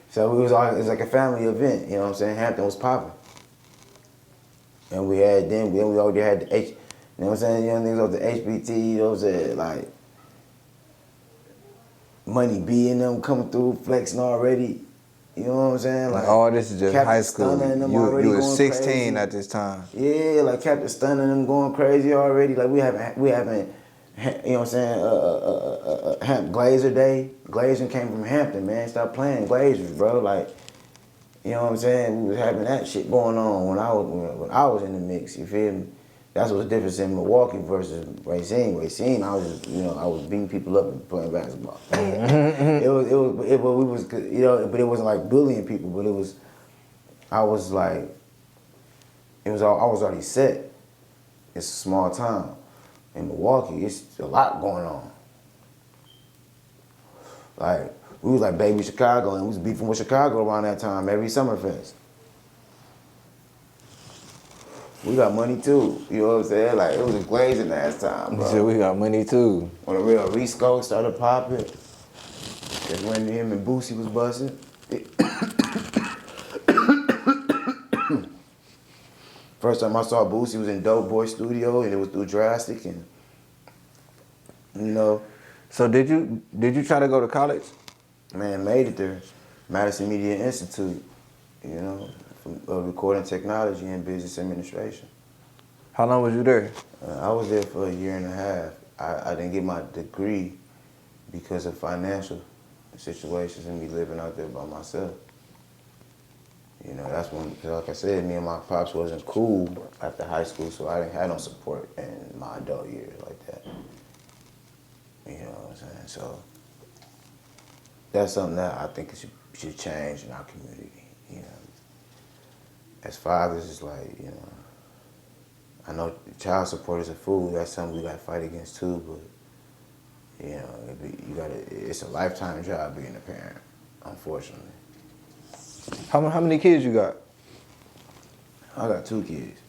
So it was like a family event, you know what I'm saying? Hampton was popping. And we already had the you know what I'm saying? You know, niggas of the HBT, those like Money B and them coming through, flexing already. You know what I'm saying? Like, oh, this is just Captain high school. Stunner and them You already was going 16 crazy. at this time. Yeah, like Captain Stunner and them going crazy already. Like we haven't, you know what I'm saying? Glazer Day. Glazer came from Hampton, man. Stop playing Glazers, bro. Like, you know what I'm saying? We was having that shit going on when I was in the mix. You feel me? That's what's the difference in Milwaukee versus Racine. Racine, I was beating people up and playing basketball. But it wasn't like bullying people. But I was already set. It's a small town. In Milwaukee, it's a lot going on. Like, we was like baby Chicago, and we was beefing with Chicago around that time, every Summerfest. We got money too, you know what I'm saying? Like, it was a glazing last time, bro. So we got money too. When the real Risco started popping, that's when him and Boosie was busting. First time I saw Boosie was in Dope Boy Studio, and it was through Drastic, and you know. So did you try to go to college? Man, made it there. Madison Media Institute, you know, for recording technology and business administration. How long was you there? I was there for a year and a half. I didn't get my degree because of financial situations and me living out there by myself. You know, that's when, like I said, me and my pops wasn't cool after high school, so I didn't have no support in my adult years like that. You know what I'm saying? So that's something that I think should change in our community. You know, as fathers, it's like, you know, I know child support is a fool. That's something we got to fight against too. But you know, it's a lifetime job being a parent, unfortunately. How many kids you got? I got 2 kids,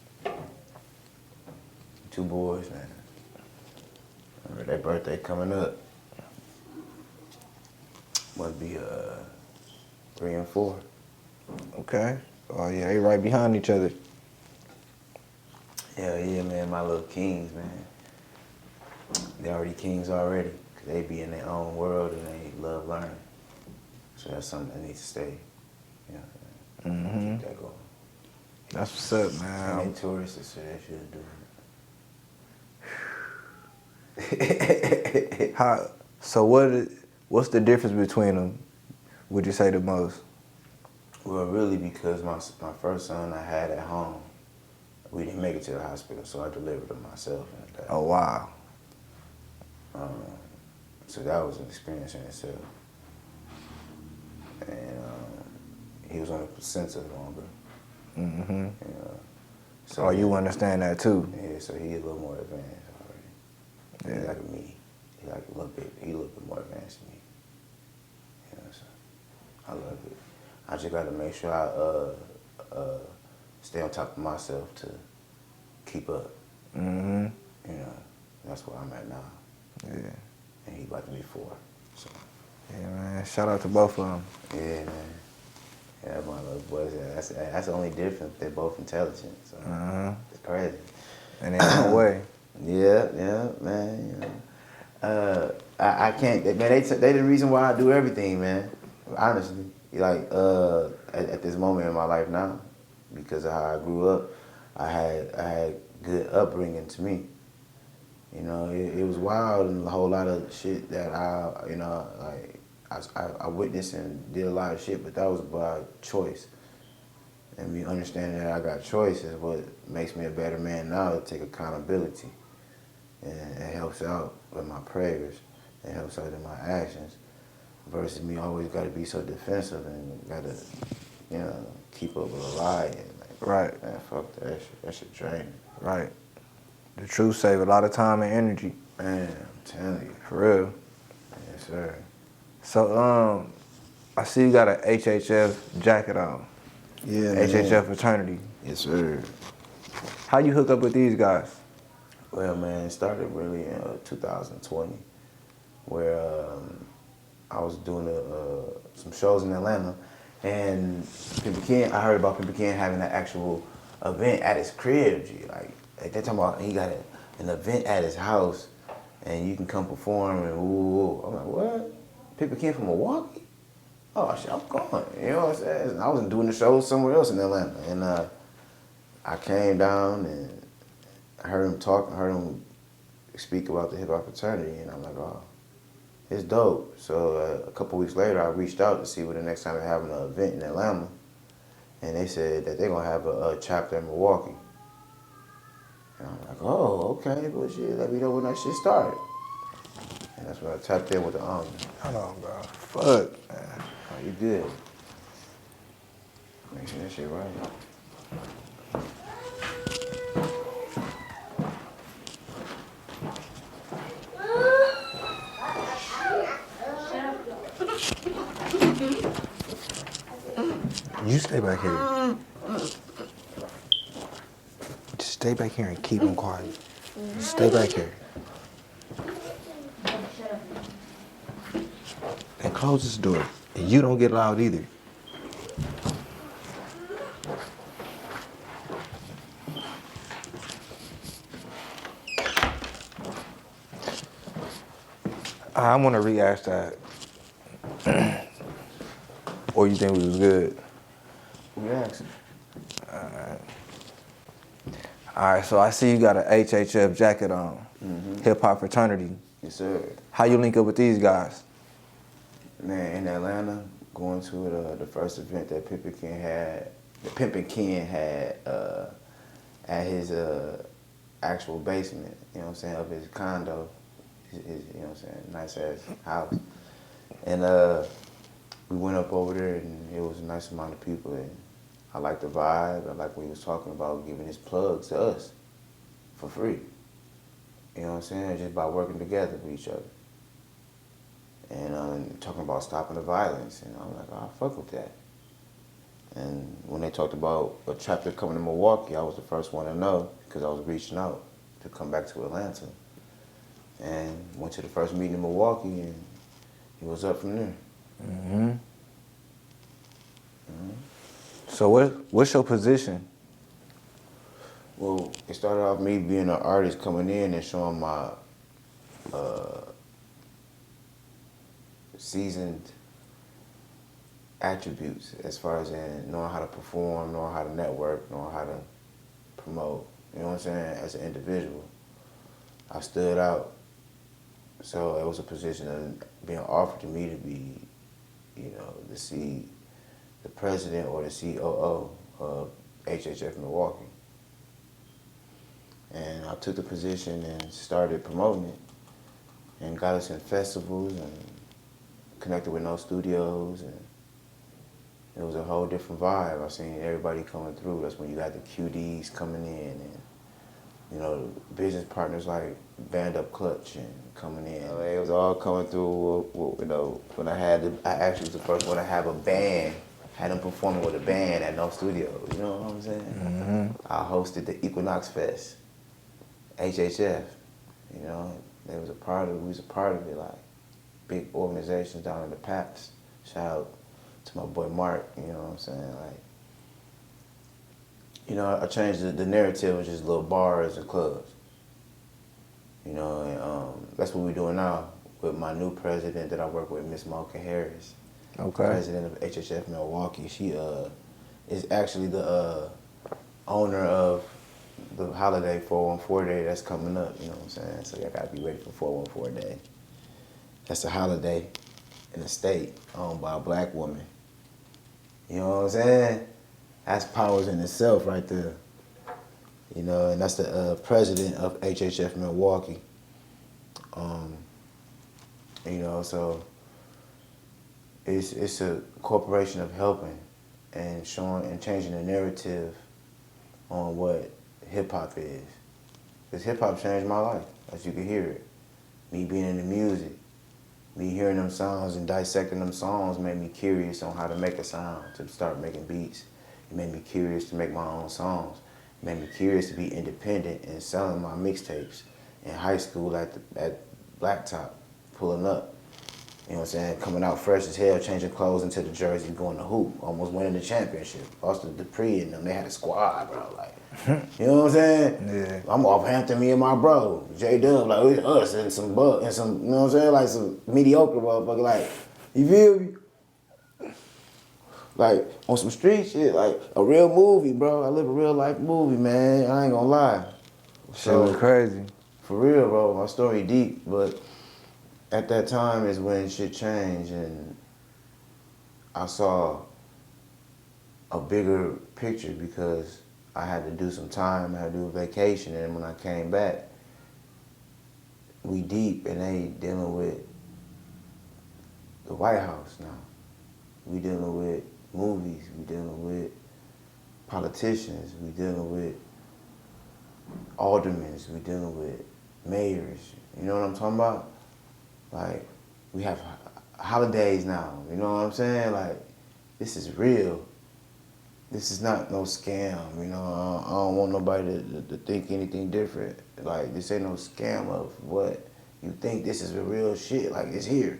2 boys, man. Their birthday coming up. Must be 3 and 4. Okay. Oh yeah, they right behind each other. Hell yeah, man, my little kings, man. They already kings already, cause they be in their own world and they love learning. So that's something that needs to stay. You know, keep that going. That's what's up, man. And they tourists, so they should do it. So what's the difference between them? Would you say the most? Well, really, because my first son I had at home, we didn't make it to the hospital, so I delivered him myself. Oh wow. So that was an experience in itself. And he was on the placenta longer. Mm-hmm. So Oh, you understand that too? Yeah, so he a little more advanced already. Yeah. He like me. He like a little bit more advanced than me. You know, so I love it. I just gotta make sure I stay on top of myself to keep up. Mm-hmm. You know, that's where I'm at now. Yeah. And he about to be 4. So Yeah, man. Shout out to both of them. yeah, man. Yeah, my little boys. Yeah, that's the only difference. They're both intelligent. So it's crazy. And ain't no way. Yeah, man. You know, I can't. Man, they the reason why I do everything, man. Honestly, like at this moment in my life now, because of how I grew up, I had good upbringing to me. You know, it was wild and a whole lot of shit that I witnessed and did a lot of shit, but that was by choice. And me understanding that I got choice is what makes me a better man now, to take accountability. And it helps out with my prayers. It helps out in my actions. Versus me always got to be so defensive and got to, you know, keep up with a lie. And like, Right. Man, fuck that shit. That shit drain me. Right. The truth save a lot of time and energy. Man, I'm telling you. For real. Yes, sir. So, I see you got an HHF jacket on. Yeah, HHF fraternity. Yes, sir. How you hook up with these guys? Well, man, it started really in 2020, where I was doing some shows in Atlanta, and Pimpin' Ken, I heard about Pimpin' Ken having an actual event at his crib, G. Like they talking about he got an event at his house, and you can come perform and woo. I'm like, what? Pimpin' Ken from Milwaukee? Oh shit, I'm going. You know what I'm saying? And I wasn't doing the shows somewhere else in Atlanta, and I came down and I heard him talk, I heard him speak about the hip hop fraternity, and I'm like, oh, it's dope. So a couple weeks later, I reached out to see what the next time they're having an event in Atlanta, and they said that they're gonna have a chapter in Milwaukee. And I'm like, oh, okay, but shit, let me know when that shit started. And that's when I tapped in with the owner. Hold on, bro. Fuck, man. Oh, you good? Make sure that shit right. You stay back here. Just stay back here and keep them quiet. Stay back here. And close this door. And you don't get loud either. I want to re-ask that. Or you think we was good? Yes. All right, so I see you got an HHF jacket on. Hip Hop Fraternity. Yes, sir. How you link up with these guys? Man, in Atlanta, going to the first event that Pimpin' Ken had at his actual basement, you know what I'm saying, of his condo, his you know what I'm saying, nice ass house. And we went up over there and it was a nice amount of people, and I liked the vibe. I like what he was talking about, giving his plugs to us for free. You know what I'm saying? Just by working together with each other. And talking about stopping the violence. And I'm like, oh, I fuck with that. And when they talked about a chapter coming to Milwaukee, I was the first one to know because I was reaching out to come back to Atlanta. And went to the first meeting in Milwaukee, and it was up from there. So what's your position? Well, it started off me being an artist coming in and showing my seasoned attributes as far as in knowing how to perform, knowing how to network, knowing how to promote. You know what I'm saying? As an individual, I stood out. So it was a position of being offered to me to be, you know, the president or the COO of HHF Milwaukee. And I took the position and started promoting it and got us in festivals and connected with no studios and it was a whole different vibe. I seen everybody coming through. That's when you got the QDs coming in, and you know, business partners like Band Up Clutch and coming in. It was all coming through. You know, when I actually was the first one to have a band. Had them performing with a band at no studios. You know what I'm saying? I hosted the Equinox Fest, HHF. You know, we was a part of it. Like big organizations down in the PAPS. Shout out to my boy Mark. You know what I'm saying? Like, you know, I changed the narrative of just little bars and clubs. You know, and that's what we're doing now with my new president that I work with, Miss Mocha Harris. Okay. President of HHF Milwaukee. She is actually the owner of the holiday 414 Day that's coming up. You know what I'm saying? So y'all gotta be ready for 414 Day. That's a holiday in the state owned by a black woman. You know what I'm saying? That's powers in itself right there. You know, and that's the president of HHF Milwaukee. You know, so it's a corporation of helping and showing and changing the narrative on what hip hop is. Because hip hop changed my life, as you can hear it. Me being in the music, me hearing them sounds and dissecting them songs made me curious on how to make a sound, to start making beats. It made me curious to make my own songs. It made me curious to be independent and selling my mixtapes in high school at Blacktop, pulling up. You know what I'm saying? Coming out fresh as hell, changing clothes into the jersey, going to hoop, almost winning the championship. Austin Dupree and them, they had a squad, bro. Like, you know what I'm saying? Yeah. I'm off Hampton, me and my bro, J-Dub, like, it was us and some, you know what I'm saying? Like some mediocre motherfucker, like, you feel me? Like, on some street shit, like a real movie, bro. I live a real life movie, man. I ain't gonna lie. Shit was crazy. For real, bro. My story deep, but at that time is when shit changed, and I saw a bigger picture because I had to do some time, I had to do a vacation, and when I came back, we deep and they dealing with the White House now. We dealing with movies, we dealing with politicians, we dealing with aldermen, we dealing with mayors. You know what I'm talking about? Like, we have holidays now, you know what I'm saying? Like, this is real. This is not no scam, you know? I don't want nobody to think anything different. Like, this ain't no scam of what you think. This is the real shit, like, it's here.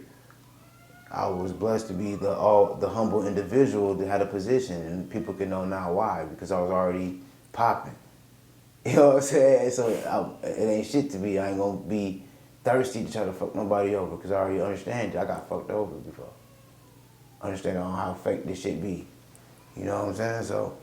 I was blessed to be the humble individual that had a position, and people can know now why, because I was already popping. You know what I'm saying? So it ain't shit to me. I ain't gonna be thirsty to try to fuck nobody over, because I already understand that I got fucked over before. Understand on how fake this shit be. You know what I'm saying? So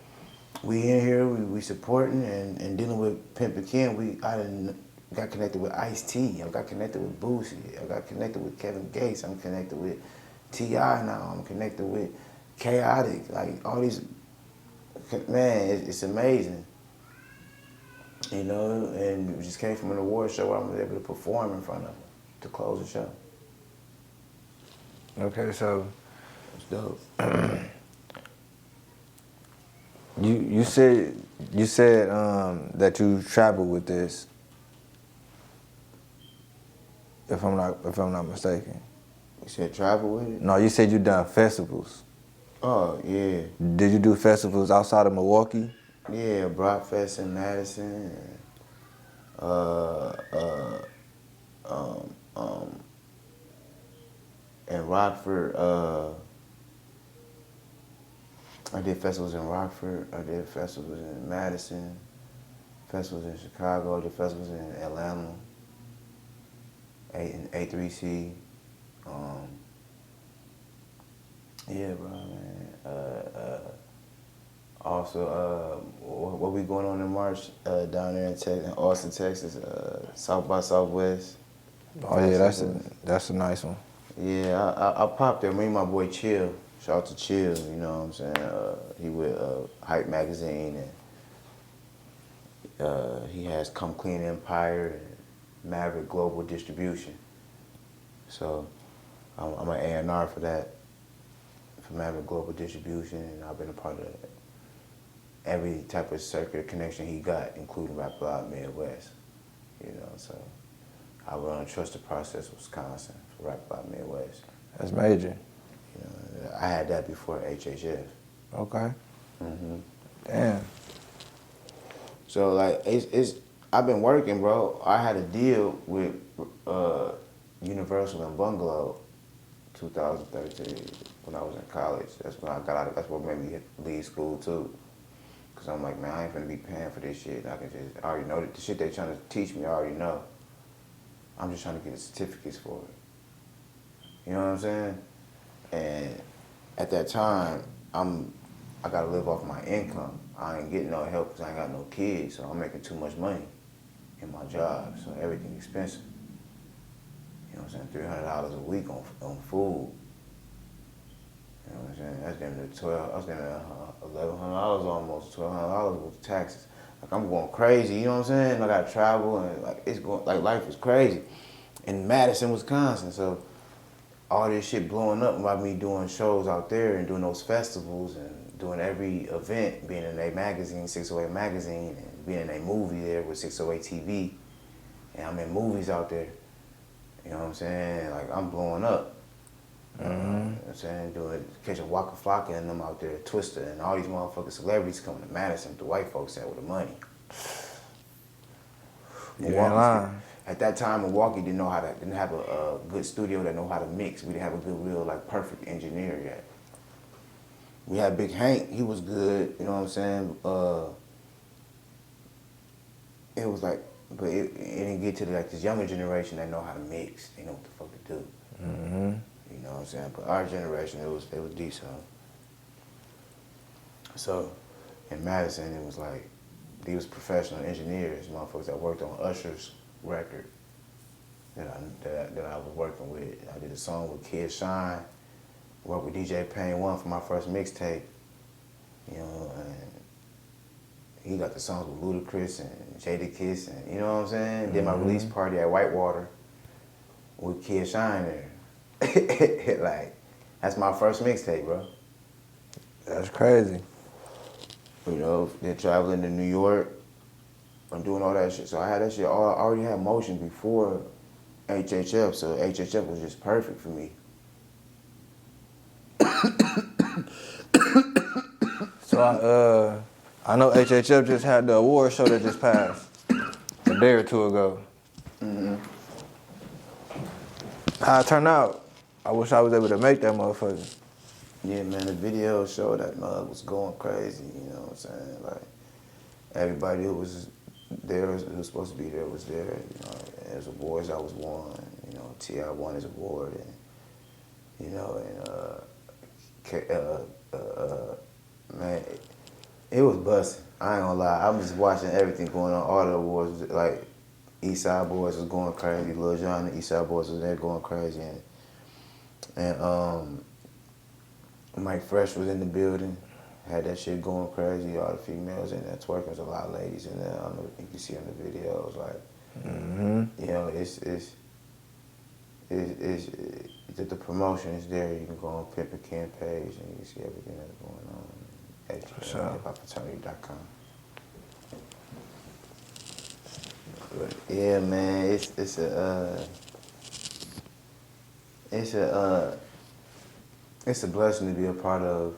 we in here, we supporting and dealing with Pimp Ken. I done got connected with Ice-T. I got connected with Boosie. I got connected with Kevin Gates. I'm connected with T.I. now. I'm connected with Chaotic. Like all these, man, it's amazing. You know, and we just came from an award show where I was able to perform in front of them to close the show. Okay, so It's dope. you said that you traveled with this. If I'm not mistaken. You said travel with it? No, you said you done festivals. Oh yeah. Did you do festivals outside of Milwaukee? Yeah, Brockfest in Madison. In Rockford, I did festivals in Rockford. I did festivals in Madison. Festivals in Chicago. I did festivals in Atlanta. In A3C. Yeah, bro, man. Also, what we going on in March down there in Austin, Texas, South by Southwest. Oh yeah, that's a nice one. Yeah, I popped there. Me and my boy Chill. Shout out to Chill, you know what I'm saying? He with Hype Magazine, and he has Come Clean Empire and Maverick Global Distribution. So I'm an A&R for from having global distribution, and I've been a part of every type of circuit connection he got, including Rap Block Midwest. You know, so I run Trust the Process Wisconsin for Rap Block Midwest. That's major. You know, I had that before HHF. Okay. Mm-hmm. Damn. So like it's I've been working, bro. I had a deal with Universal and Bungalow 2013 when I was in college. That's when I got out. That's what made me leave school too. Cause I'm like, man, I ain't finna be paying for this shit. I already know that the shit they trying to teach me. I already know. I'm just trying to get the certificates for it. You know what I'm saying? And at that time, I gotta live off my income. I ain't getting no help because I ain't got no kids, so I'm making too much money in my job, so everything expensive. You know what I'm saying? $300 a week on food. You know what I'm saying? That's damn near $1,100 almost, $1,200 with taxes. Like I'm going crazy, you know what I'm saying? I gotta travel and like it's going, like life is crazy. In Madison, Wisconsin, so all this shit blowing up by me doing shows out there and doing those festivals and doing every event, being in a magazine, 608 magazine, and being in a movie there with 608 TV. And I'm in movies out there. You know what I'm saying? Like I'm blowing up. You know what I'm saying? Catching Waka Flocka and them out there, Twister, and all these motherfucking celebrities coming to Madison, the white folks there with the money. At that time, Milwaukee didn't have a good studio that know how to mix. We didn't have a good, real, like, perfect engineer yet. We had Big Hank, he was good, you know what I'm saying? It was like, but it didn't get to like this younger generation that know how to mix. They know what the fuck to do. Mm-hmm. You know what I'm saying? But our generation, it was decent. So in Madison, it was like, these was professional engineers, motherfuckers that worked on Usher's record that I was working with. I did a song with Kid Shine, worked with DJ Payne 1 for my first mixtape, you know, and he got the songs with Ludacris and Jadakiss, and you know what I'm saying? Mm-hmm. Did my release party at Whitewater with Kid Shine there. Like, that's my first mixtape, bro. That's crazy. You know, then traveling to New York and doing all that shit. So I had that shit, I already had motion before HHF, so HHF was just perfect for me. So I know HHF just had the award show that just passed a day or two ago. Mm-hmm. How it turned out? I wish I was able to make that motherfucker. Yeah, man, the video showed that mug was going crazy, you know what I'm saying? Like, everybody who was there, who was supposed to be there was there, you know. There's awards that was won, you know, T.I. won his award, and, you know, and, man, it was busting. I ain't gonna lie, I was just watching everything going on, all the awards, like, Eastside Boys was going crazy, Lil Jon and Eastside Boys was there going crazy, and Mike Fresh was in the building, had that shit going crazy, all the females in there twerking, there's a lot of ladies in there, I don't know if you can see on the videos, like, you know, the promotion is there, you can go on Pimp and Ken page and you can see everything that's going on at hiphopfraternity.com. But yeah, man, it's a blessing to be a part of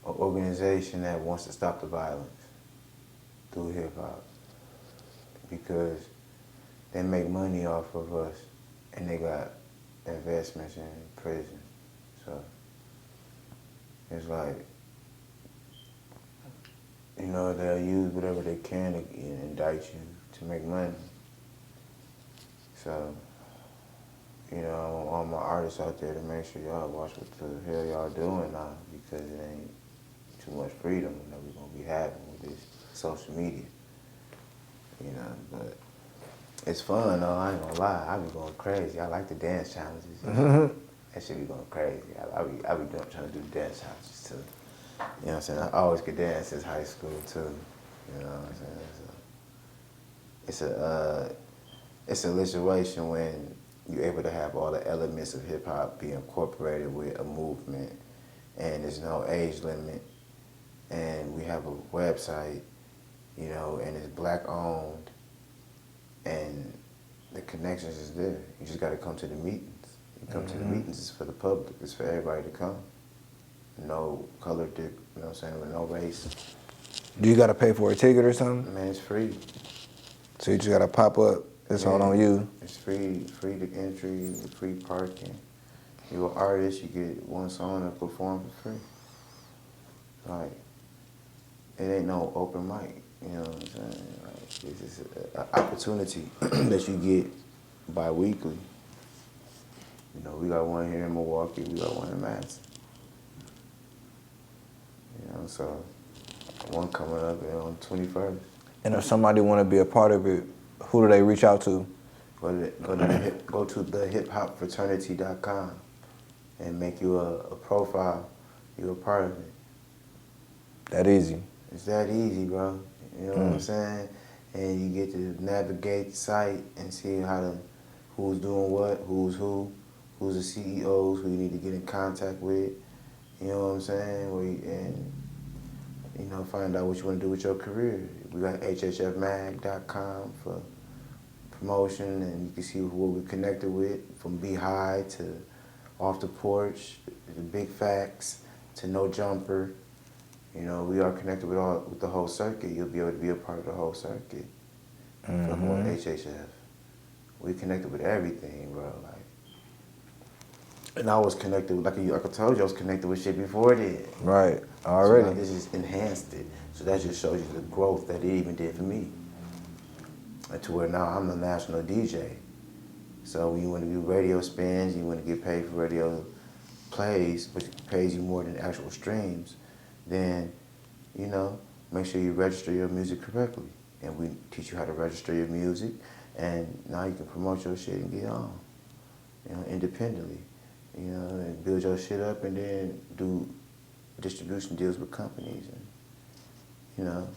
an organization that wants to stop the violence through hip hop, because they make money off of us and they got investments in prison. So it's like, you know, they'll use whatever they can to indict you to make money. So, you know, I want all my artists out there to make sure y'all watch what the hell y'all doing now, because it ain't too much freedom that we're gonna be having with this social media. You know, but it's fun though, I ain't gonna lie. I be going crazy. I like the dance challenges. Mm-hmm. That shit be going crazy. I be trying to do dance challenges too. You know what I'm saying? I always could dance since high school too. You know what I'm saying? So it's a situation when you're able to have all the elements of hip hop be incorporated with a movement, and there's no age limit. And we have a website, you know, and it's black owned, and the connections is there. You just got to come to the meetings. You come to the meetings, it's for the public, it's for everybody to come. No color, you know what I'm saying, with no race. Do you gotta pay for a ticket or something? Man, it's free. So you just gotta pop up. It's all on you. It's free to entry, free parking. You're an artist, you get one song to perform for free. Like, it ain't no open mic, you know what I'm saying? Like, it's just an opportunity that you get bi-weekly. You know, we got one here in Milwaukee, we got one in Madison. You know, so one coming up on 21st. And if somebody wanna be a part of it, who do they reach out to? Go to thehiphopfraternity.com and make you a profile. You're a part of it. That easy. It's that easy, bro. You know what I'm saying? And you get to navigate the site and see who's doing what, who's the CEOs, who you need to get in contact with. You know what I'm saying? And you know, find out what you want to do with your career. We got hhfmag.com for promotion, and you can see what we connected with, from Be High to Off the Porch, the Big Facts to No Jumper. You know, we are connected with the whole circuit. You'll be able to be a part of the whole circuit from HHF. We connected with everything, bro. Like, and I was connected with, like I told you, I was connected with shit before then. Right, already. So like, this just enhanced it. So that just shows you the growth that it even did for me. And to where now I'm the national DJ. So when you want to do radio spins, you want to get paid for radio plays, which pays you more than actual streams, then, you know, make sure you register your music correctly. And we teach you how to register your music, and now you can promote your shit and get on, you know, independently. You know, and build your shit up, and then do distribution deals with companies, and, you know,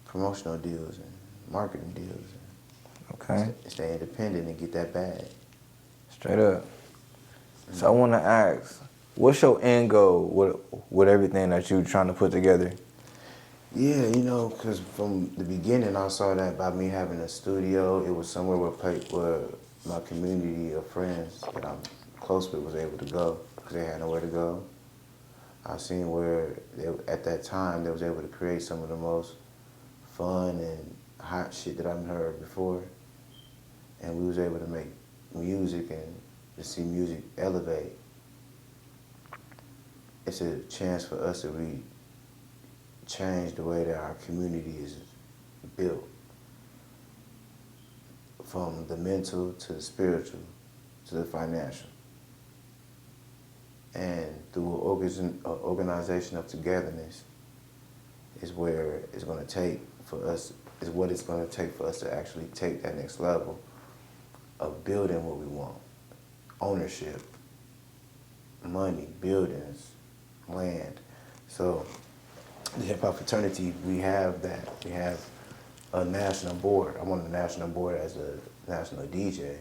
promotional deals and marketing deals. Okay. Stay independent and get that bag. Straight up. So I want to ask, what's your end goal with everything that you're trying to put together? Yeah, you know, because from the beginning I saw that by me having a studio, it was somewhere where my community of friends that I'm close with was able to go, because they had nowhere to go. I seen where at that time they was able to create some of the most fun and hot shit that I've heard before. And we was able to make music and to see music elevate. It's a chance for us to change the way that our community is built, from the mental to the spiritual to the financial. And through an organization of togetherness is where it's going to take for us, is what it's going to take for us to actually take that next level of building what we want. Ownership, money, buildings, land. So the Hip Hop Fraternity, we have that. We have a national board. I'm on the national board as a national DJ,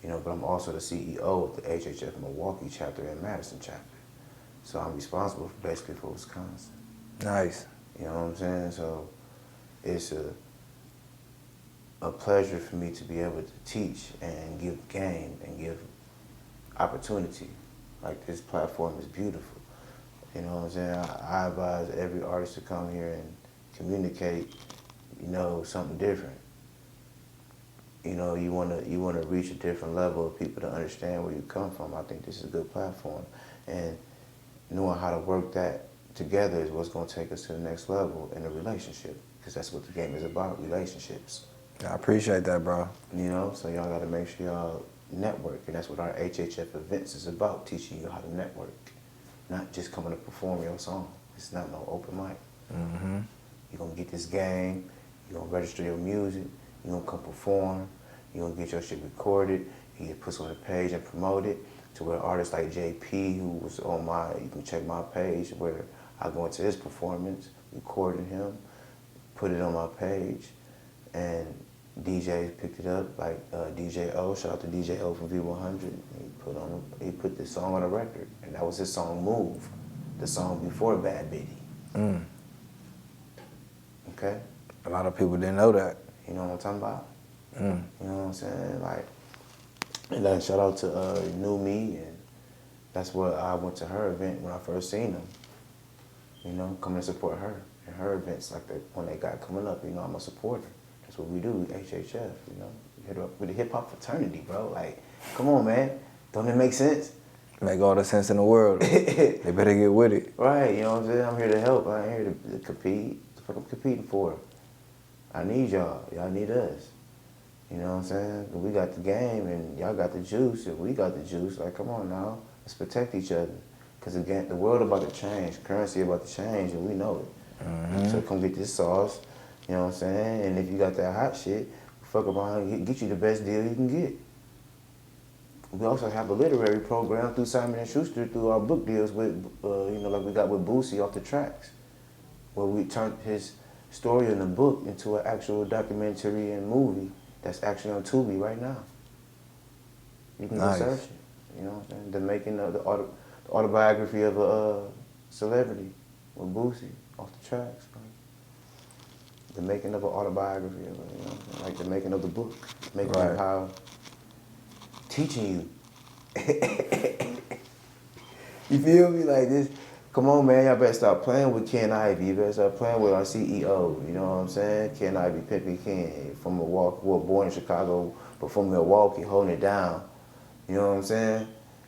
you know, but I'm also the CEO of the HHF Milwaukee chapter and Madison chapter. So I'm responsible basically for Wisconsin. Nice. You know what I'm saying? So it's a pleasure for me to be able to teach and give game and give opportunity. Like, this platform is beautiful. You know what I'm saying? I advise every artist to come here and communicate, you know, something different. You know, you wanna reach a different level of people to understand where you come from. I think this is a good platform. And knowing how to work that together is what's gonna take us to the next level in a relationship, because that's what the game is about, relationships. I appreciate that, bro. You know, so y'all gotta make sure y'all network, and that's what our HHF events is about, teaching you how to network. Not just coming to perform your song. It's not no open mic. You're gonna get this game, you're gonna register your music, you're gonna come perform, you're gonna get your shit recorded, you get put on the page and promoted, to where artists like JP, who was on you can check my page, where I go into his performance, recording him, put it on my page, and DJs picked it up, like DJ O. Shout out to DJ O from V100. He put this song on a record, and that was his song "Move," the song before Bad Bitty. Okay. A lot of people didn't know that. You know what I'm talking about? You know what I'm saying? Like, and then shout out to New Me, and that's what I went to her event when I first seen them. You know, coming to support her and her events like that when they got coming up. You know, I'm a supporter. That's what we do, HHF. You know, we hit up with the hip hop fraternity, bro. Like, come on, man. Don't it make sense? Make all the sense in the world. They better get with it. Right. You know what I'm saying? I'm here to help. I ain't here to compete. That's what I'm competing for. I need y'all. Y'all need us. You know what I'm saying? We got the game and y'all got the juice and we got the juice. Like, come on now. Let's protect each other. Because again, the world about to change. Currency about to change and we know it. So come get this sauce. You know what I'm saying? And if you got that hot shit, fuck around and get you the best deal you can get. We also have a literary program through Simon & Schuster through our book deals with, you know, like we got with Boosie Off the Tracks, where we turned his story in the book into an actual documentary and movie that's actually on Tubi right now. You can go search it. You know what I'm saying? The making of the autobiography of a celebrity with Boosie Off the Tracks. Right? The making of an autobiography of a, you know, like the making of the book, making of how teaching you. You feel me? Like this, come on, man, y'all better stop playing with Ken Ivy. You better start playing with our CEO, you know what I'm saying? Ken Ivy, Pimpin' Ken, from Milwaukee, well, born in Chicago, but from Milwaukee, holding it down. You know what I'm saying?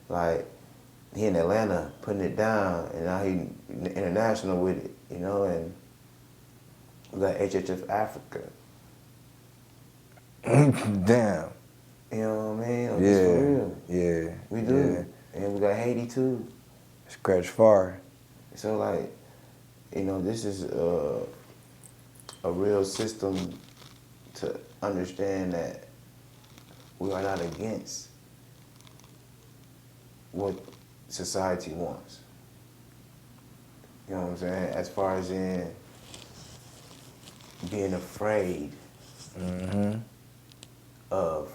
Like, he in Atlanta, putting it down, and now he international with it, you know, and we got HHF Africa. Damn. You know what I mean? Like, Yeah. it's for real. Yeah. We do. Yeah. And we got Haiti too. Scratch far. So like, you know, this is a real system to understand that we are not against what society wants. You know what I'm saying? As far as in being afraid of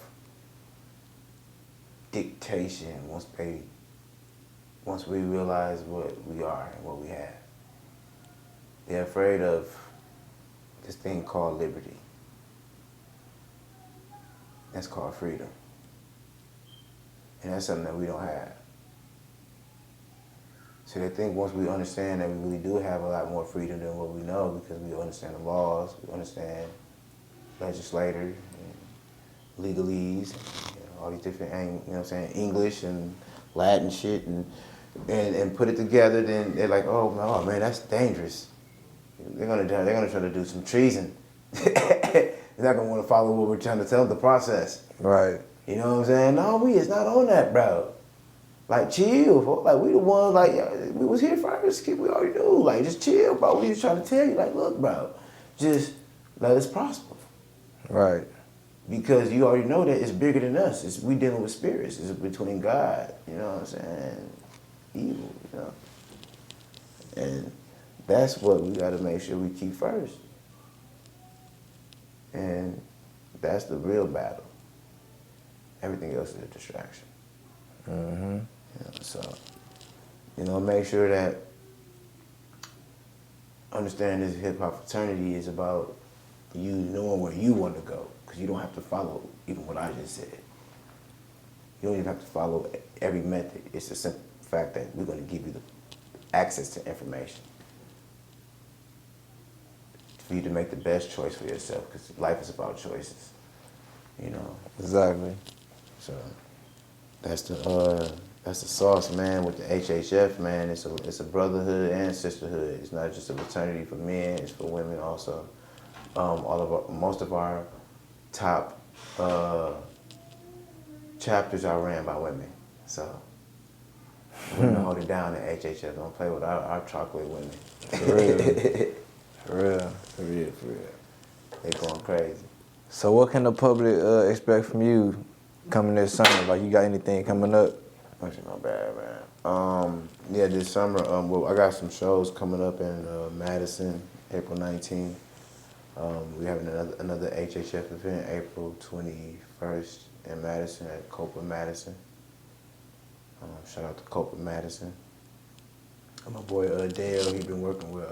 dictation once we realize what we are and what we have. They're afraid of this thing called liberty. That's called freedom. And that's something that we don't have. So they think once we understand that we really do have a lot more freedom than what we know because we understand the laws, we understand legislators, and legalese, all these different, you know what I'm saying, English and Latin shit, and put it together, then they're like, oh man, that's dangerous. They're gonna try to do some treason. They're not gonna want to follow what we're trying to tell them, the process. Right. You know what I'm saying? No, it's not on that, bro. Like, chill, bro. Like, we the ones, like, we was here first. We already knew. Like, just chill, bro. We just trying to tell you, like, look, bro, just let us prosper. Right. Because you already know that it's bigger than us. We dealing with spirits. It's between God, you know what I'm saying, evil, you know. And that's what we got to make sure we keep first. And that's the real battle. Everything else is a distraction. You know, so, you know, make sure that understanding this hip-hop fraternity is about you knowing where you want to go. Because you don't have to follow even what I just said. You don't even have to follow every method. It's the simple fact that we're going to give you the access to information for you to make the best choice for yourself, because life is about choices, you know. Exactly. So that's the sauce, man. With the HHF, man, it's a brotherhood and sisterhood. It's not just a fraternity for men; it's for women also. Most of our top chapters are ran by women, so women hold it down at HHF. Don't play with our chocolate women. For real. For real. For real, for real. They going crazy. So what can the public expect from you coming this summer? Like, you got anything coming up? Actually, not bad, man. Yeah, this summer, well, I got some shows coming up in Madison, April 19th. We have another HHF event April 21st in Madison at Copeland Madison. Shout out to Copeland Madison. And my boy Dale, he been working with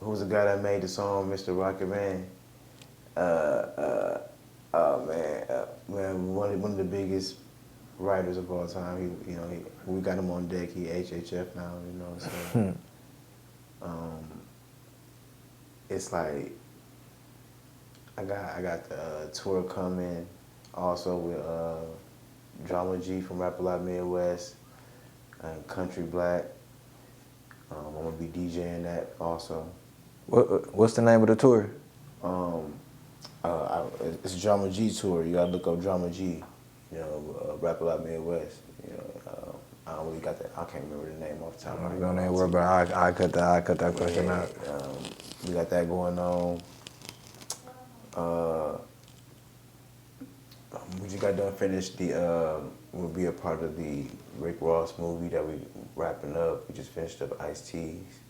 who's the guy that made the song Mr. Rocket Man? Oh man, one of the biggest writers of all time. We got him on deck. He HHF now, you know. So it's like I got the tour coming, also with Drama G from Rap A Lot Midwest and Country Black. I'm gonna be DJing that also. What's the name of the tour? It's a Drama G tour. You gotta look up Drama G. You know, Rap A Lot Midwest. You know, I don't really got that. I can't remember the name off the top of my head. Don't even worry about it. I cut that question out. We got that going on. We just got done finished we'll be a part of the Rick Ross movie that we wrapping up. We just finished up Ice-T's.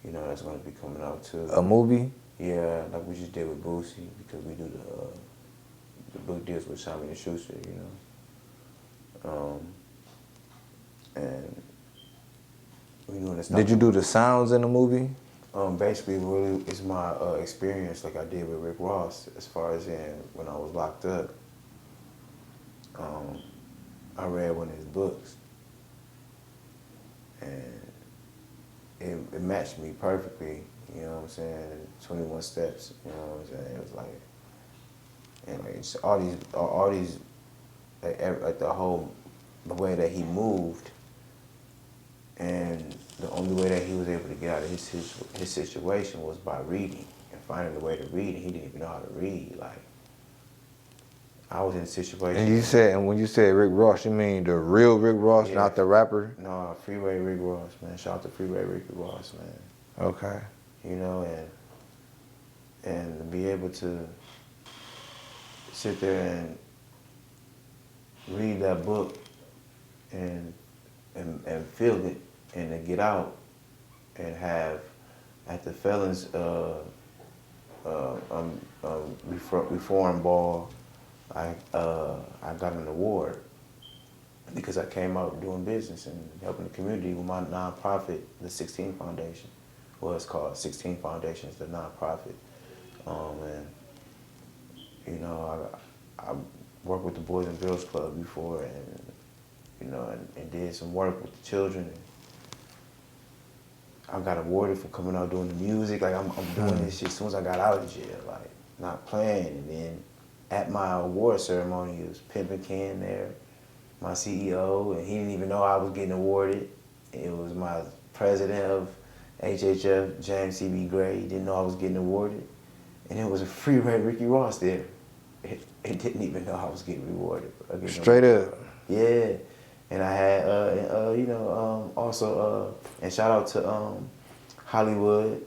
You know, that's gonna be coming out too. A movie? Yeah, like we just did with Boosie, because we do the book deals with Simon and Schuster, you know. And we doing this. Did you do the sounds in the movie? Basically, really, it's my experience, like I did with Rick Ross, as far as when I was locked up. I read one of his books, and it matched me perfectly. You know what I'm saying? 21 Steps. You know what I'm saying? It was like, and like it's all these, like the way that he moved, and the only way that he was able to get out of his situation was by reading and finding a way to read. And he didn't even know how to read. Like, I was in a situation. And when you said Rick Ross, you mean the real Rick Ross, not the rapper? No, Freeway Rick Ross, man. Shout out to Freeway Rick Ross, man. Okay. You know, and be able to sit there and read that book and feel it, and to get out and have at the Felons reform ball, I got an award because I came out doing business and helping the community with my nonprofit, the 16 Foundation. Well, it's called 16 Foundation, it's the nonprofit. And you know, I worked with the Boys and Girls Club before, and you know, and did some work with the children. I got awarded for coming out doing the music. Like, I'm doing this shit as soon as I got out of jail, like, not playing. And then at my award ceremony, it was Pimpin' Ken there, my CEO, and he didn't even know I was getting awarded. It was my president of HHF, James C.B. Gray. He didn't know I was getting awarded. And it was a Freeway Ricky Ross there. It didn't even know I was getting rewarded. Straight up. Yeah. And I had, also, and shout out to Hollywood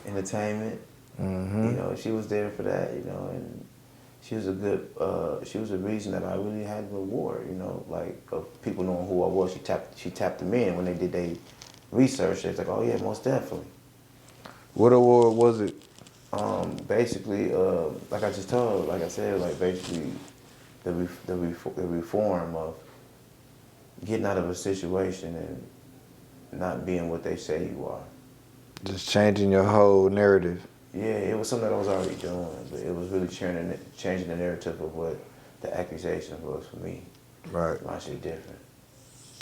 Entertainment. Mm-hmm. You know, she was there for that, you know, and she was a good, she was the reason that I really had the award, you know, like, of people knowing who I was. She tapped them in when they did their research. They was like, oh yeah, most definitely. What award was it? Basically, like I just told, like I said, like basically the reform of getting out of a situation and not being what they say you are. Just changing your whole narrative. Yeah, it was something that I was already doing, but it was really changing the narrative of what the accusation was for me. Right. My shit different.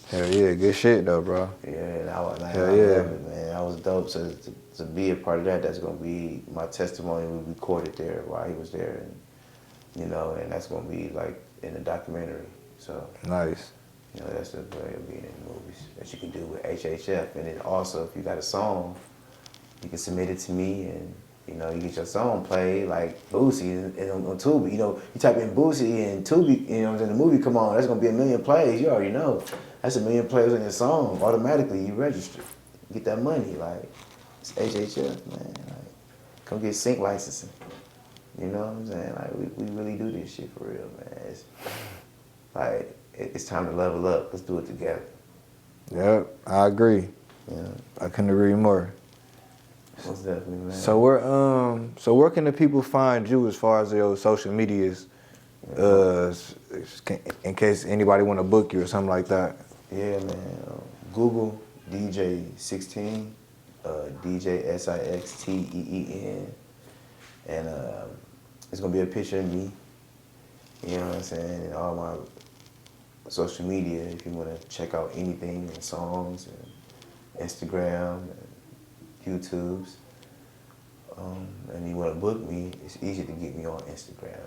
Hell yeah, good shit though, bro. Yeah, and I love Hell yeah. it, man. That was dope. So to be a part of that, that's gonna be my testimony. We recorded there while he was there, and you know, and that's gonna be like in the documentary. So Nice. you know, that's the way of being in the movies that you can do with HHF. And then also, if you got a song, you can submit it to me, and you know, you get your song played like Boosie and on Tubi. You know, you type in Boosie and Tubi, you know, in the movie come on, that's gonna be 1 million plays. You already know. That's 1 million plays on your song. Automatically, you register. Get that money. Like, it's HHF, man. Like, come get sync licensing. You know what I'm saying? Like, we really do this shit for real, man. It's like, it's time to level up. Let's do it together. Yep, I agree. Yeah. I couldn't agree more. Most definitely, man. So where can the people find you as far as your social medias? In case anybody want to book you or something like that. Yeah, man. Google DJ16, DJ SIXTEEN, and it's gonna be a picture of me. You know what I'm saying? And all my social media, if you want to check out anything, and songs, and Instagram, and YouTubes, and you want to book me, it's easy to get me on Instagram.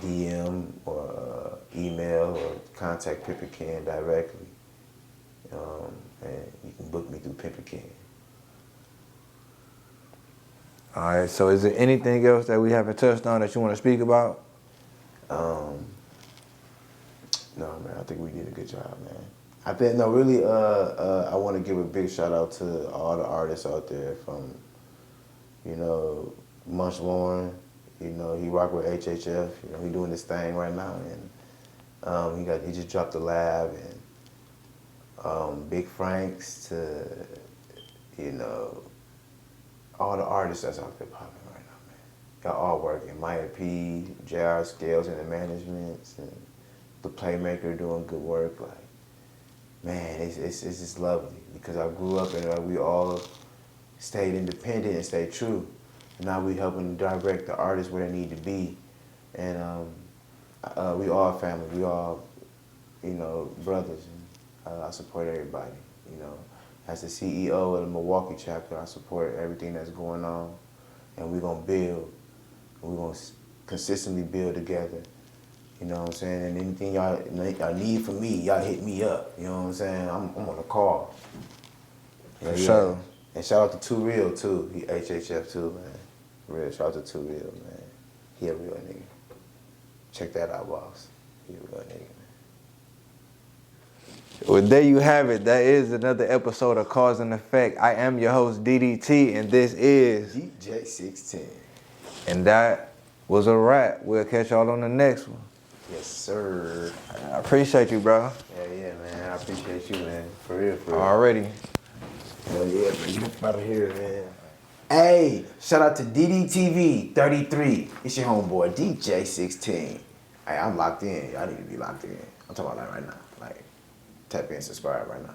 DM or email or contact Pimper Ken directly. And you can book me through Pimper Ken. All right, so is there anything else that we haven't touched on that you want to speak about? No, man, I think we did a good job, man. I think, no, really, I want to give a big shout out to all the artists out there from, Munch Lauren, he rock with HHF, he doing this thing right now, and he just dropped the lab, and Big Franks to, all the artists that's out there popping right now, man. Y'all all working. Maya P, J.R. Scales in the management, and the Playmaker doing good work. Like, man, it's just lovely because I grew up and we all stayed independent and stayed true. And now we helping direct the artists where they need to be. And we all family. We all, brothers. And I support everybody, As the CEO of the Milwaukee chapter, I support everything that's going on. And we're going to build. We're going to consistently build together. You know what I'm saying? And anything y'all need from me, y'all hit me up. You know what I'm saying? I'm on a call. For sure. And shout out to Too Real, too. He HHF, too, man. Real, shout out to Too Real, man. He a real nigga. Check that out, boss. He a real nigga, man. Well, there you have it. That is another episode of Cause and Effect. I am your host, DDT, and this is DJ16. And that was a wrap. We'll catch y'all on the next one. Yes, sir. I appreciate you, bro. Yeah, man. I appreciate you, man. For real, for real. Already. Hell yeah, man. Get out of here, man. Hey, shout out to DDTV33. It's your homeboy, DJ16. Hey, I'm locked in. Y'all need to be locked in. I'm talking about that right now. Like, tap in, subscribe right now.